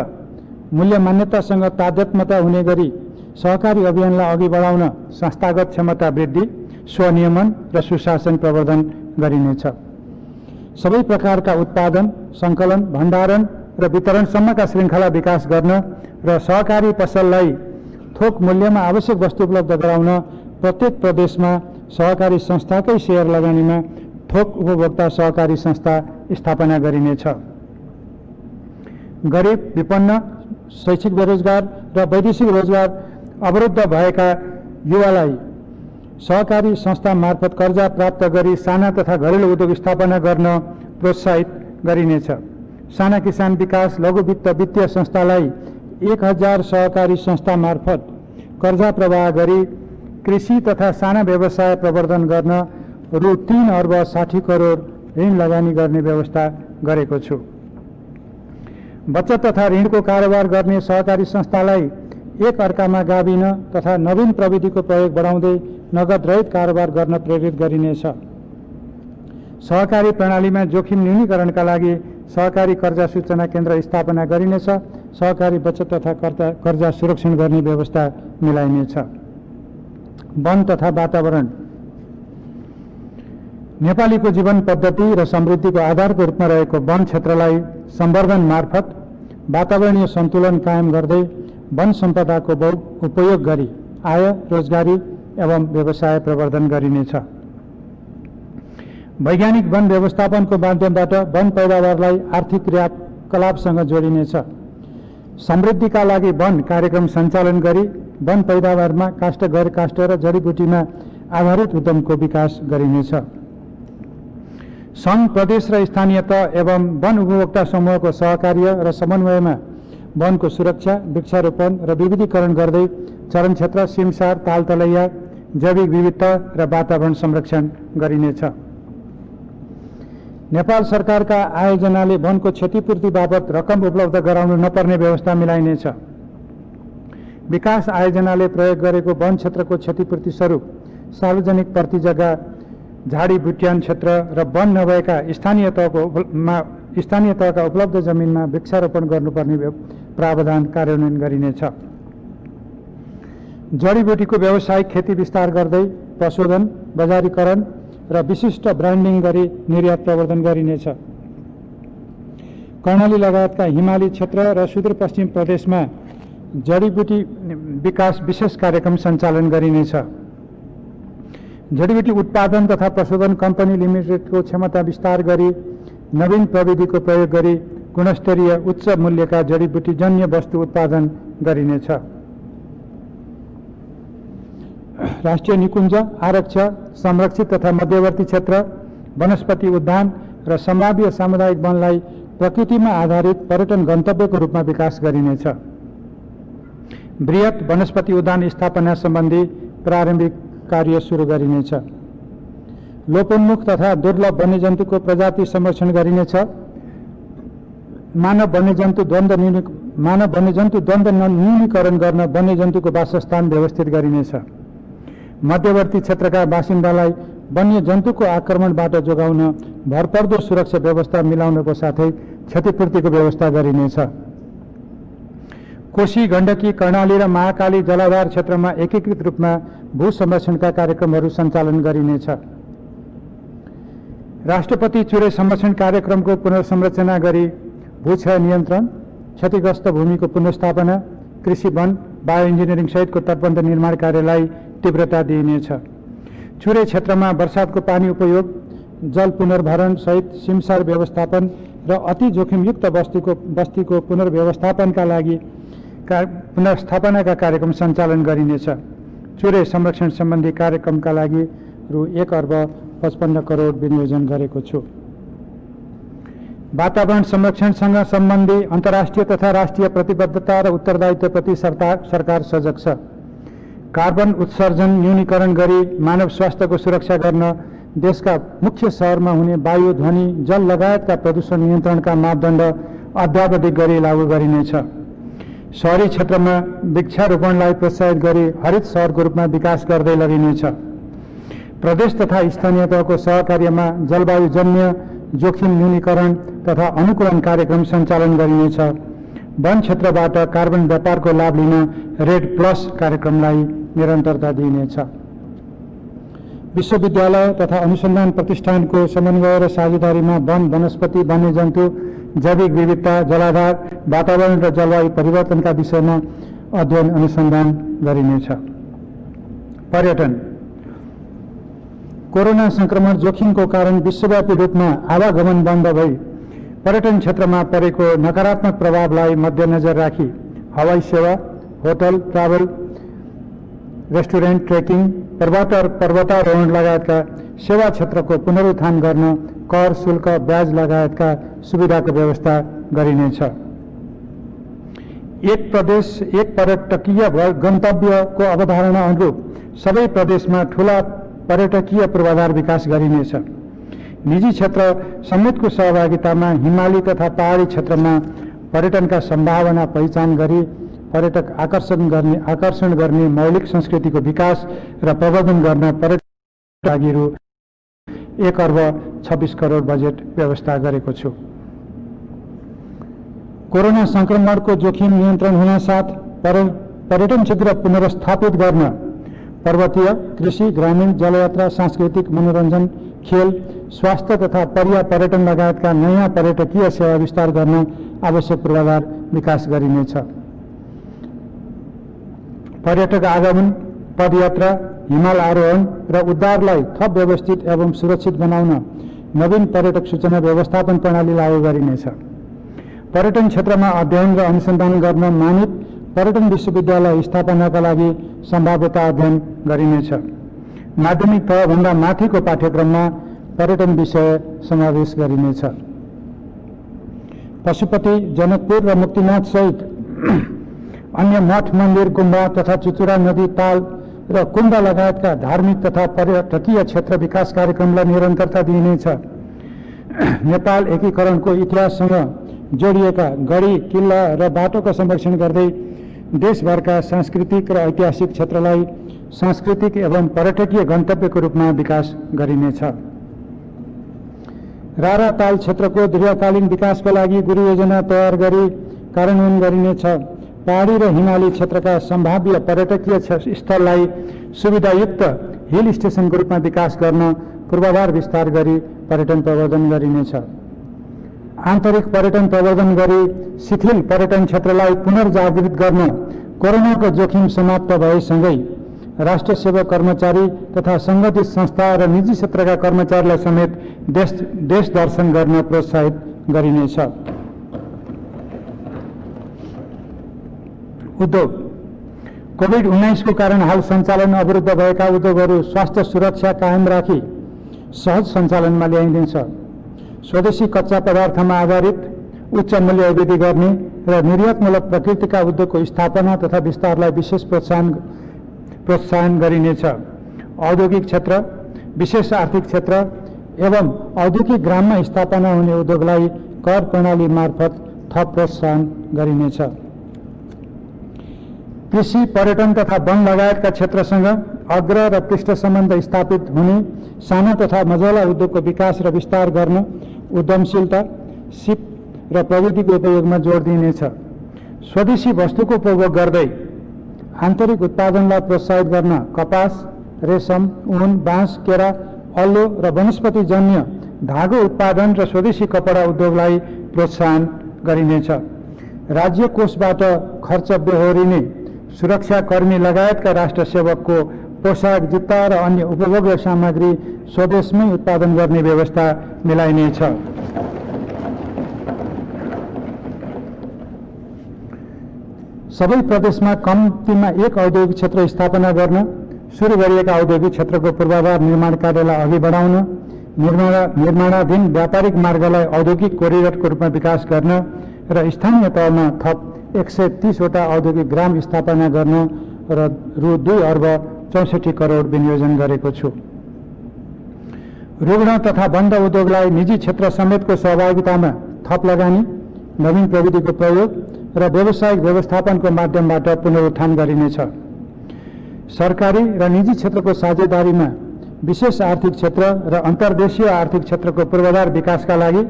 मूल्य मान्यतासँग तादात्म्यता हुने गरी सहकारी अभियानलाई अघि बढाउन संस्थागत क्षमता वृद्धि, स्वनियमन र सुशासन प्रवर्धन गरिनेछ। सबै प्रकारका उत्पादन, सङ्कलन, भण्डारण र वितरणसम्मका श्रृङ्खला विकास गर्न र सहकारी पसललाई थोक मूल्यमा आवश्यक वस्तु उपलब्ध गराउन प्रत्येक प्रदेशमा सहकारी संस्थाकै सेयर लगानीमा थोक उपभोक्ता सहकारी संस्था स्थापना गरिनेछ। गरिब, विपन्न, शैक्षिक बेरोजगार र वैदेशिक रोजगार अवरुद्ध भएका युवालाई सहकारी संस्था मार्फत कर्जा प्राप्त गरी साना तथा घरेलु उद्योग स्थापना गर्न प्रोत्साहित गरिनेछ। साना किसान विकास लघु वित्त वित्तीय संस्थालाई 1000 सहकारी संस्था मार्फत कर्जा प्रवाह गरी कृषि तथा साना व्यवसाय प्रवर्धन गर्न रु 3 अर्ब 60 करोड ऋण लगानी गर्ने व्यवस्था गरेको छु। बचत तथा ऋणको कारोबार गर्ने सहकारी संस्थालाई एक अर्कामा गाभिन तथा नवीन प्रविधिको प्रयोग बढाउँदै नगद रहित कारोबार गर्न प्रेरित गरिनेछ। सहकारी प्रणालीमा जोखिम न्यूनीकरणका लागि सहकारी कर्जा सूचना केन्द्र स्थापना गरिनेछ। सहकारी बचत तथा कर्जा सुरक्षण गर्ने व्यवस्था मिलाइनेछ। वन तथा वातावरण नेपालीको जीवन पद्धति र समृद्धिको आधारको रूपमा रहेको वन क्षेत्रलाई सम्वर्धन मार्फत वातावरणीय सन्तुलन कायम गर्दै वन सम्पदाको उपयोग गरी आय, रोजगारी एवं व्यवसाय प्रवर्धन गरिनेछ। वैज्ञानिक वन व्यवस्थापनको माध्यमबाट वन पैदावारलाई आर्थिक क्रियाकलापसँग जोडिनेछ। समृद्धिका लागि वन कार्यक्रम सञ्चालन गरी वन पैदावारमा काष्ठ, गैर काष्ठ र जडीबुटीमा आधारित उद्यमको विकास गरिनेछ। सङ्घ, प्रदेश र स्थानीय तह एवं वन उपभोक्ता समूहको सहकार्य र समन्वयमा वनको सुरक्षा, वृक्षारोपण र विविधीकरण गर्दै चरण क्षेत्र, सिमसार, तालतलैया, जैविक विविधता र वातावरण संरक्षण गरिनेछ। नेपाल सरकारका आयोजनाले वनको क्षतिपूर्ति बाबत रकम उपलब्ध गराउनु नपर्ने व्यवस्था मिलाइनेछ। विकास आयोजनाले प्रयोग गरेको वन क्षेत्रको क्षतिपूर्ति स्वरूप सार्वजनिक पर्ती जग्गा, झाडी बुट्यान क्षेत्र र वन नभएका स्थानीय तहको स्थानीय तहका उपलब्ध जमिनमा वृक्षारोपण गर्नुपर्ने प्रावधान कार्यान्वयन गरिनेछ। जडीबुटीको व्यावसायिक खेती विस्तार गर्दै प्रशोधन, बजारीकरण र विशिष्ट ब्रान्डिङ गरी निर्यात प्रवर्धन गरिनेछ। कर्णाली लगायतका हिमाली क्षेत्र र सुदूरपश्चिम प्रदेशमा जडीबुटी विकास विशेष कार्यक्रम सञ्चालन गरिनेछ। जडीबुटी उत्पादन तथा प्रशोधन कम्पनी लिमिटेडको क्षमता विस्तार गरी नवीन प्रविधिको प्रयोग गरी गुणस्तरीय उच्च मूल्यका जडीबुटी जन्य वस्तु उत्पादन गरिनेछ। राष्ट्रिय निकुञ्ज, आरक्ष, संरक्षित तथा मध्यवर्ती क्षेत्र, वनस्पति उद्यान र सम्भाव्य सामुदायिक वनलाई प्रकृतिमा आधारित पर्यटन गन्तव्यको रूपमा विकास गरिनेछ। बृहत वनस्पति उद्यान स्थापना सम्बन्धी प्रारम्भिक कार्य सुरु गरिनेछ। लोपोन्मुख तथा दुर्लभ वन्यजन्तुको प्रजाति संरक्षण गरिनेछ। मानव वन्यजन्तु द्वन्द्व न्यूनीकरण गर्न वन्यजन्तुको वासस्थान व्यवस्थित गरिनेछ। मध्यवर्ती क्षेत्रका बासिन्दालाई वन्यजन्तुको आक्रमणबाट जोगाउन भरपर्दो सुरक्षा व्यवस्था मिलाउनको साथै क्षतिपूर्तिको व्यवस्था गरिनेछ। कोशी, गण्डकी, कर्णाली र महाकाली जलाधार क्षेत्रमा एकीकृत रूपमा भू संरक्षणका कार्यक्रमहरू सञ्चालन गरिनेछ। राष्ट्रपति चुरे संरक्षण कार्यक्रमको पुनर्संरचना गरी भूक्षय नियन्त्रण, क्षतिग्रस्त भूमिको पुनर्स्थापना, कृषि, वन, बायो इन्जिनियरिङ सहितको तटबन्ध निर्माण कार्यलाई तीव्रता दिइनेछ। चुरे क्षेत्रमा वर्षातको पानी उपयोग, जल पुनर्भरण सहित सिमसार व्यवस्थापन र अति जोखिमयुक्त बस्तीको पुनर्व्यवस्थापनका लागि पुनर्स्थापनाका कार्यक्रम सञ्चालन गरिनेछ। चुरे संरक्षण सम्बन्धी कार्यक्रमका लागि रु 1 अर्ब 55 करोड विनियोजन गरेको छु। वातावरण संरक्षणसँग सम्बन्धी अन्तर्राष्ट्रिय तथा राष्ट्रिय प्रतिबद्धता र उत्तरदायित्वप्रति सरकार सजग छ। कार्बन उत्सर्जन न्यूनीकरण गरी मानव स्वास्थ्यको सुरक्षा गर्न देशका मुख्य शहरमा हुने वायु, ध्वनि, जल लगायतका प्रदूषण नियन्त्रणका मापदण्ड अद्यावधिक गरी लागू गरिनेछ। शहरी क्षेत्रमा वृक्षारोपणलाई प्रोत्साहित गरी हरित शहरको रूपमा विकास गर्दै लगिनेछ। प्रदेश तथा स्थानीय तहको सहकार्यमा जलवायुजन्य जोखिम न्यूनीकरण तथा अनुकूलन कार्यक्रम सञ्चालन गरिनेछ। वन क्षेत्रबाट कार्बन व्यापारको लाभ लिन रेड प्लस कार्यक्रमलाई निरन्तरता दिइनेछ। विश्वविद्यालय तथा अनुसन्धान प्रतिष्ठानको समन्वय र साझेदारीमा वन, वनस्पति, वन्यजन्तु, जैविक विविधता, जलाधार, वातावरण र जलवायु परिवर्तनका विषयमा अध्ययन अनुसन्धान गरिनेछ। पर्यटन कोरोना संक्रमण जोखिमको कारण विश्वव्यापी रूपमा आवागमन बन्द भई पर्यटन क्षेत्रमा परेको नकारात्मक प्रभावलाई मध्यनजर राखी हवाई सेवा, होटल, ट्राभल, रेस्टुरेन्ट, ट्रेकिङ, पर्वतारोहण लगायतका सेवा क्षेत्रको पुनरुत्थान गर्न कर, शुल्क, ब्याज लगायतका सुविधाको व्यवस्था गरिनेछ। एक प्रदेश एक पर्यटकीय गन्तव्यको अवधारणा अनुरूप सबै प्रदेशमा ठूला पर्यटकीय पूर्वाधार विकास गरिनेछ। निजी क्षेत्र समेतको सहभागितामा हिमाली तथा पहाडी क्षेत्रमा पर्यटनका सम्भावना पहिचान गरी पर्यटक आकर्षण गर्ने मौलिक संस्कृतिको विकास र प्रवर्धन गर्न पर्यटन लागि रु 1 अर्ब 26 करोड बजेट व्यवस्था गरेको छु। कोरोना संक्रमणको जोखिम नियन्त्रण हुनसाथ पर्यटन क्षेत्र पुनर्स्थापित गर्न पर्वतीय, कृषि, ग्रामीण, जलयात्रा, सांस्कृतिक, मनोरञ्जन, खेल, स्वास्थ्य तथा पर्यटन लगायतका नयाँ पर्यटकीय सेवा विस्तार गर्न आवश्यक पूर्वाधार विकास गरिनेछ। पर्यटक आगमन, पदयात्रा, हिमाल आरोहण र उद्धारलाई थप व्यवस्थित एवं सुरक्षित बनाउन नवीन पर्यटक सूचना व्यवस्थापन प्रणाली लागू गरिनेछ। पर्यटन क्षेत्रमा अध्ययन र अनुसन्धान गर्न मानित पर्यटन विश्वविद्यालय स्थापनाका लागि सम्भाव्यता अध्ययन गरिनेछ। माध्यमिक तहभन्दा माथिको पाठ्यक्रममा पर्यटन विषय समावेश गरिनेछ। पशुपति, जनकपुर र मुक्तिनाथ सहित अन्य मठ, मन्दिर, गुम्बा तथा चुचुरा नदी, ताल र कुण्ड लगायतका धार्मिक तथा पर्यटकीय क्षेत्र विकास कार्यक्रमलाई निरन्तरता दिइनेछ। नेपाल एकीकरणको इतिहाससँग जोडिएका गढी, किल्ला र बाटोको संरक्षण गर्दै देशभरका सांस्कृतिक र ऐतिहासिक क्षेत्रलाई सांस्कृतिक एवं पर्यटकीय गन्तव्यको रूपमा विकास गरिनेछ। रारा ताल क्षेत्रको दीर्घकालीन विकासका लागि गुरु योजना तयार गरी कार्यान्वयन गरिनेछ। पहाडी र हिमाली क्षेत्रका सम्भाव्य पर्यटकीय स्थललाई सुविधायुक्त हिल स्टेशनको रूपमा विकास गर्न पूर्वाधार विस्तार गरी पर्यटन प्रवर्धन गरिनेछ। आन्तरिक पर्यटन प्रवर्धन गरी शिथिल पर्यटन क्षेत्रलाई पुनर्जागृत गर्न कोरोनाको जोखिम समाप्त भएसँगै राष्ट्र सेवा कर्मचारी तथा सङ्गठित संस्था र निजी क्षेत्रका कर्मचारीलाई समेत देश दर्शन गर्न प्रोत्साहित गरिनेछ। उद्योग कोभिड-19 को कारण हाल सञ्चालन अवरुद्ध भएका उद्योगहरू स्वास्थ्य सुरक्षा कायम राखी सहज सञ्चालनमा ल्याइदिन्छ। स्वदेशी कच्चा पदार्थमा आधारित उच्च मूल्य वृद्धि गर्ने र निर्यातमूलक प्रकृतिका उद्योगको स्थापना तथा विस्तारलाई विशेष प्रोत्साहन गरिनेछ। औद्योगिक क्षेत्र, विशेष आर्थिक क्षेत्र एवं औद्योगिक ग्राममा स्थापना हुने उद्योगलाई कर प्रणाली मार्फत थप प्रोत्साहन गरिनेछ। कृषि, पर्यटन तथा वन लगायतका क्षेत्रसँग अग्र र पृष्ठ सम्बन्ध स्थापित हुने सानो तथा मझौला उद्योगको विकास र विस्तार गर्न उद्यमशीलता, सिप र प्रविधिको उपयोगमा जोड दिइनेछ। स्वदेशी वस्तुको उपभोग गर्दै आन्तरिक उत्पादनलाई प्रोत्साहित गर्न कपास, रेशम, ऊन, बाँस, केरा, अल्लो र वनस्पतिजन्य धागो उत्पादन र स्वदेशी कपडा उद्योगलाई प्रोत्साहन गरिनेछ। राज्य कोषबाट खर्च बेहोरिने सुरक्षाकर्मी लगायतका राष्ट्र सेवकको पोसाक, जुत्ता र अन्य उपभोग्य सामग्री स्वदेशमै उत्पादन गर्ने व्यवस्था मिलाइनेछ। सबै प्रदेशमा कम्तीमा एक औद्योगिक क्षेत्र स्थापना गर्न, सुरु गरिएका औद्योगिक क्षेत्रको पूर्वाधार निर्माण कार्यलाई अघि बढाउन, निर्माणाधीन व्यापारिक मार्गलाई औद्योगिक कोरिडोरको रूपमा विकास गर्न र स्थानीय तहमा थप 130 वटा औद्योगिक ग्राम स्थापना गर्न र रु 2 अर्ब 64 करोड विनियोजन गरेको छु। रुग्ण तथा बन्द उद्योगलाई निजी क्षेत्र समेतको सहभागितामा थप लगानी, नवीन प्रविधिको प्रयोग र व्यावसायिक व्यवस्थापनको माध्यमबाट पुनरुत्थान गरिनेछ। सरकारी र निजी क्षेत्रको साझेदारीमा विशेष आर्थिक क्षेत्र र अन्तर्देशीय आर्थिक क्षेत्रको पूर्वाधार विकासका लागि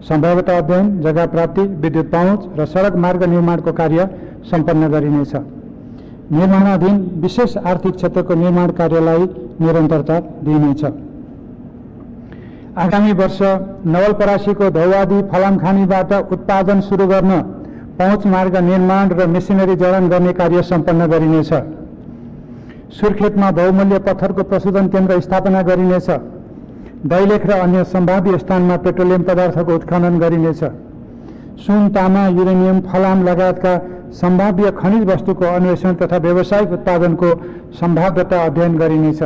सम्भाव्यता अध्ययन, जग्गा प्राप्ति, विद्युत पहुँच र सडक मार्ग निर्माणको कार्य सम्पन्न गरिनेछ। निर्माणाधीन विशेष आर्थिक क्षेत्रको निर्माण कार्यलाई निरन्तरता दिइनेछ। आगामी वर्ष नवलपरासीको धौवादी फलामखानीबाट उत्पादन सुरु गर्न पहुँच मार्ग निर्माण र मेसिनरी जडान गर्ने कार्य सम्पन्न गरिनेछ। सुर्खेतमा बहुमूल्य पत्थरको प्रशोधन केन्द्र स्थापना गरिनेछ। दैलेख र अन्य सम्भाव्य स्थानमा पेट्रोलियम पदार्थको उत्खनन गरिनेछ। सुन, तामा, युरेनियम, फलाम लगायतका सम्भाव्य खनिज वस्तुको अन्वेषण तथा व्यावसायिक उत्पादनको सम्भाव्यता अध्ययन गरिनेछ।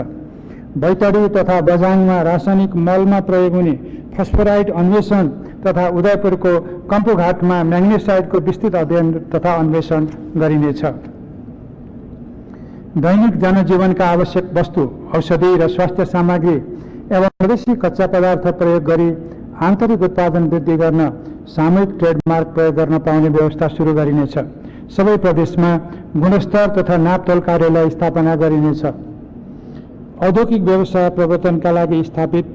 बैतडी तथा बझाङमा रासायनिक मलमा प्रयोग हुने फस्फोराइड अन्वेषण तथा उदयपुरको कम्पोघाटमा म्याग्नेसाइडको विस्तृत अध्ययन तथा अन्वेषण गरिनेछ। दैनिक जनजीवनका आवश्यक वस्तु, औषधि र स्वास्थ्य सामग्री एवं स्वदेशी कच्चा पदार्थ प्रयोग गरी आन्तरिक उत्पादन वृद्धि गर्न सामूहिक ट्रेडमार्क प्रयोग गर्न पाउने व्यवस्था सुरु गरिनेछ। सबै प्रदेशमा गुणस्तर तथा नापतोल कार्यालय स्थापना गरिनेछ। औद्योगिक व्यवसाय प्रवर्तनका लागि स्थापित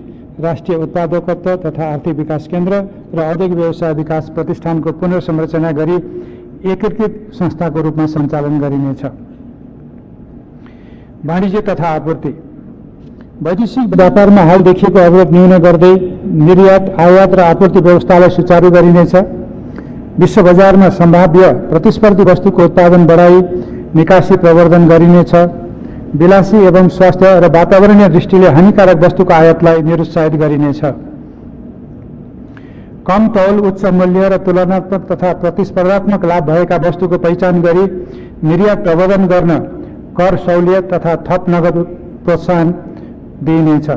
राष्ट्रिय उत्पादकत्व तथा आर्थिक विकास केन्द्र र औद्योगिक व्यवसाय विकास प्रतिष्ठानको पुनर्संरचना गरी एकीकृत संस्थाको रूपमा सञ्चालन गरिनेछ। वाणिज्य तथा आपूर्ति वैदेशिक व्यापारमा हाल देखिएको अवरोध न्यून गर्दै निर्यात, आयात र आपूर्ति व्यवस्थालाई सुचारू गरिनेछ। विश्व बजारमा सम्भाव्य प्रतिस्पर्धी वस्तुको उत्पादन बढाई निकासी प्रवर्धन गरिनेछ। विलासी एवं स्वास्थ्य र वातावरणीय दृष्टिले हानिकारक वस्तुको आयातलाई निरुत्साहित गरिनेछ। कम तौल, उच्च मूल्य र तुलनात्मक तथा प्रतिस्पर्धात्मक लाभ भएका वस्तुको पहिचान गरी निर्यात प्रवर्धन गर्न कर सहुलियत तथा थप नगद प्रोत्साहन दिइनेछ।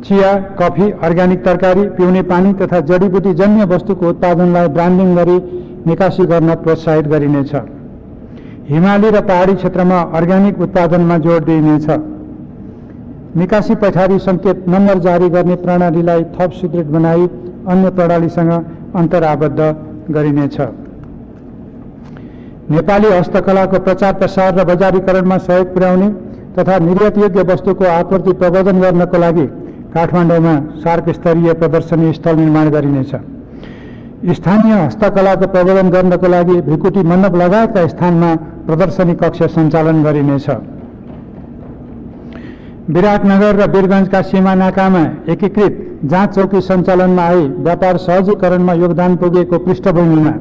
चिया, कफी, अर्ग्यानिक तरकारी, पिउने पानी तथा जडीबुटी जन्य वस्तुको उत्पादनलाई ब्रान्डिङ गरी निकासी गर्न प्रोत्साहित गरिनेछ। हिमाली र पहाडी क्षेत्रमा अर्ग्यानिक उत्पादनमा जोड दिइनेछ। निकासी पैठारी सङ्केत नम्बर जारी गर्ने प्रणालीलाई थप सुदृढ बनाई अन्य प्रणालीसँग अन्तराबद्ध गरिनेछ। नेपाली हस्तकलाको प्रचार प्रसार र बजारीकरणमा सहयोग पुर्याउने तथा निर्यातयोग्य वस्तुको आपूर्ति प्रवर्धन गर्नको लागि काठमाडौँमा सार्क स्तरीय प्रदर्शनी स्थल निर्माण गरिनेछ। स्थानीय हस्तकलाको प्रवर्धन गर्नको लागि भृकुटी मण्डप लगायतका स्थानमा प्रदर्शनी कक्ष सञ्चालन गरिनेछ। विराटनगर र वीरगञ्जका सीमा नाकामा एकीकृत जाँच चौकी सञ्चालनमा आई व्यापार सहजीकरणमा योगदान पुगेको पृष्ठभूमिमा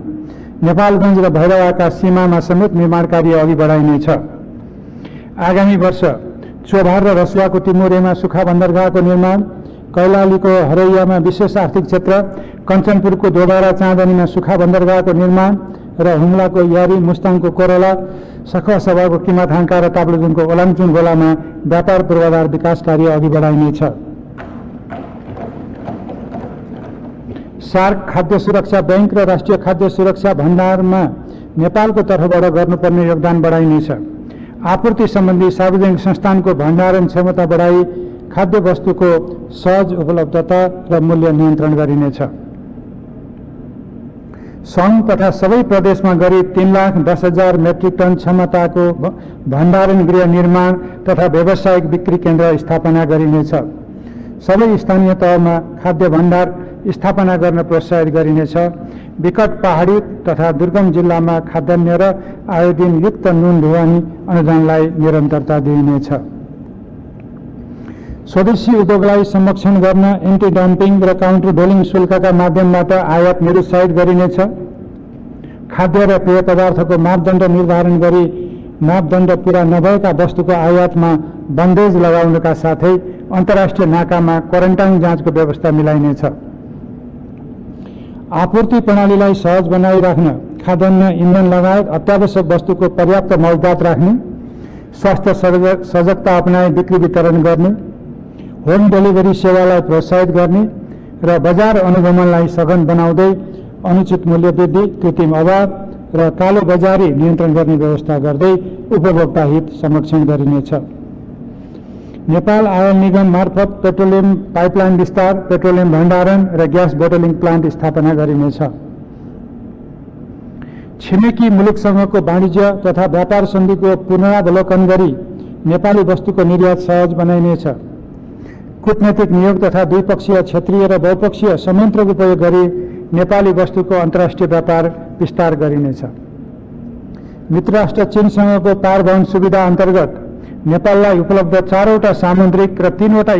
नेपालगञ्ज र भैरवाका सीमामा समेत निर्माण कार्य अघि बढाइनेछ। आगामी वर्ष चोभार र रसुवाको टिमुरेमा सुखा बन्दरगाहको निर्माण, कैलालीको हरैयामा विशेष आर्थिक क्षेत्र, कञ्चनपुरको दोबारा चाँदनीमा सुखा बन्दरगाहको निर्माण र हुम्लाको यारी, मुस्ताङको कोरला, सखुवासभाको किमाथाङका र ताप्लेजुङको ओलाङचुङ गोलामा व्यापार पूर्वाधार विकास कार्य अघि बढाइनेछ। सार्क खाद्य सुरक्षा बैंक र राष्ट्रिय खाद्य सुरक्षा भण्डारमा नेपालको तर्फबाट गर्नुपर्ने योगदान बढाइनेछ। आपूर्ति सम्बन्धी सार्वजनिक संस्थानको भण्डारण क्षमता बढाई खाद्य वस्तुको सहज उपलब्धता र मूल्य नियन्त्रण गरिनेछ। सङ्घ तथा सबै प्रदेशमा गरी 3,10,000 मेट्रिक टन क्षमताको भण्डारण गृह निर्माण तथा व्यावसायिक बिक्री केन्द्र स्थापना गरिनेछ। सबै स्थानीय तहमा खाद्य भण्डार स्थापना गर्न प्रोत्साहित गरिनेछ। विकट पहाडी तथा दुर्गम जिल्लामा खाद्यान्न र आयोडिनयुक्त नुन ढुवानी अनुदानलाई निरन्तरता दिइनेछ। स्वदेशी उद्योगलाई संरक्षण गर्न एन्टी डम्पिङ र काउन्टर भेलिङ शुल्कका माध्यमबाट आयात निरुत्साहित गरिनेछ। खाद्य र पेय पदार्थको मापदण्ड निर्धारण गरी मापदण्ड पूरा नभएका वस्तुको आयातमा बन्देज लगाउनका साथै अन्तर्राष्ट्रिय नाकामा क्वारेन्टाइन जाँचको व्यवस्था मिलाइनेछ। आपूर्ति प्रणालीलाई सहज बनाइराख्न खाद्यान्न, इन्धन लगायत अत्यावश्यक वस्तुको पर्याप्त मौजदात राख्ने, स्वास्थ्य सजगता अपनाई बिक्री वितरण गर्ने, होम डेलिभरी सेवालाई प्रोत्साहित गर्ने र बजार अनुगमनलाई सघन बनाउँदै अनुचित मूल्य वृद्धि, कृत्रिम अभाव र कालो बजारी नियन्त्रण गर्ने व्यवस्था गर्दै उपभोक्ता हित संरक्षण गरिनेछ। नेपाल आयल निगम मार्फत पेट्रोलियम पाइपलाइन विस्तार, पेट्रोलियम भण्डारण र ग्यास बोटलिङ प्लान्ट स्थापना गरिनेछ। छिमेकी मुलुकसँगको वाणिज्य तथा व्यापार सन्धिको पुनरावलोकन गरी नेपाली वस्तुको निर्यात सहज बनाइनेछ। कूटनैतिक नियोग तथा द्विपक्षीय, क्षेत्रीय र बहुपक्षीय संयन्त्रको उपयोग गरी नेपाली वस्तुको अन्तर्राष्ट्रिय व्यापार विस्तार गरिनेछ। मित्र राष्ट्र चीनसँगको पारवहन सुविधा अन्तर्गत नेपाललाई उपलब्ध 4वटा सामुद्रिक र 3वटा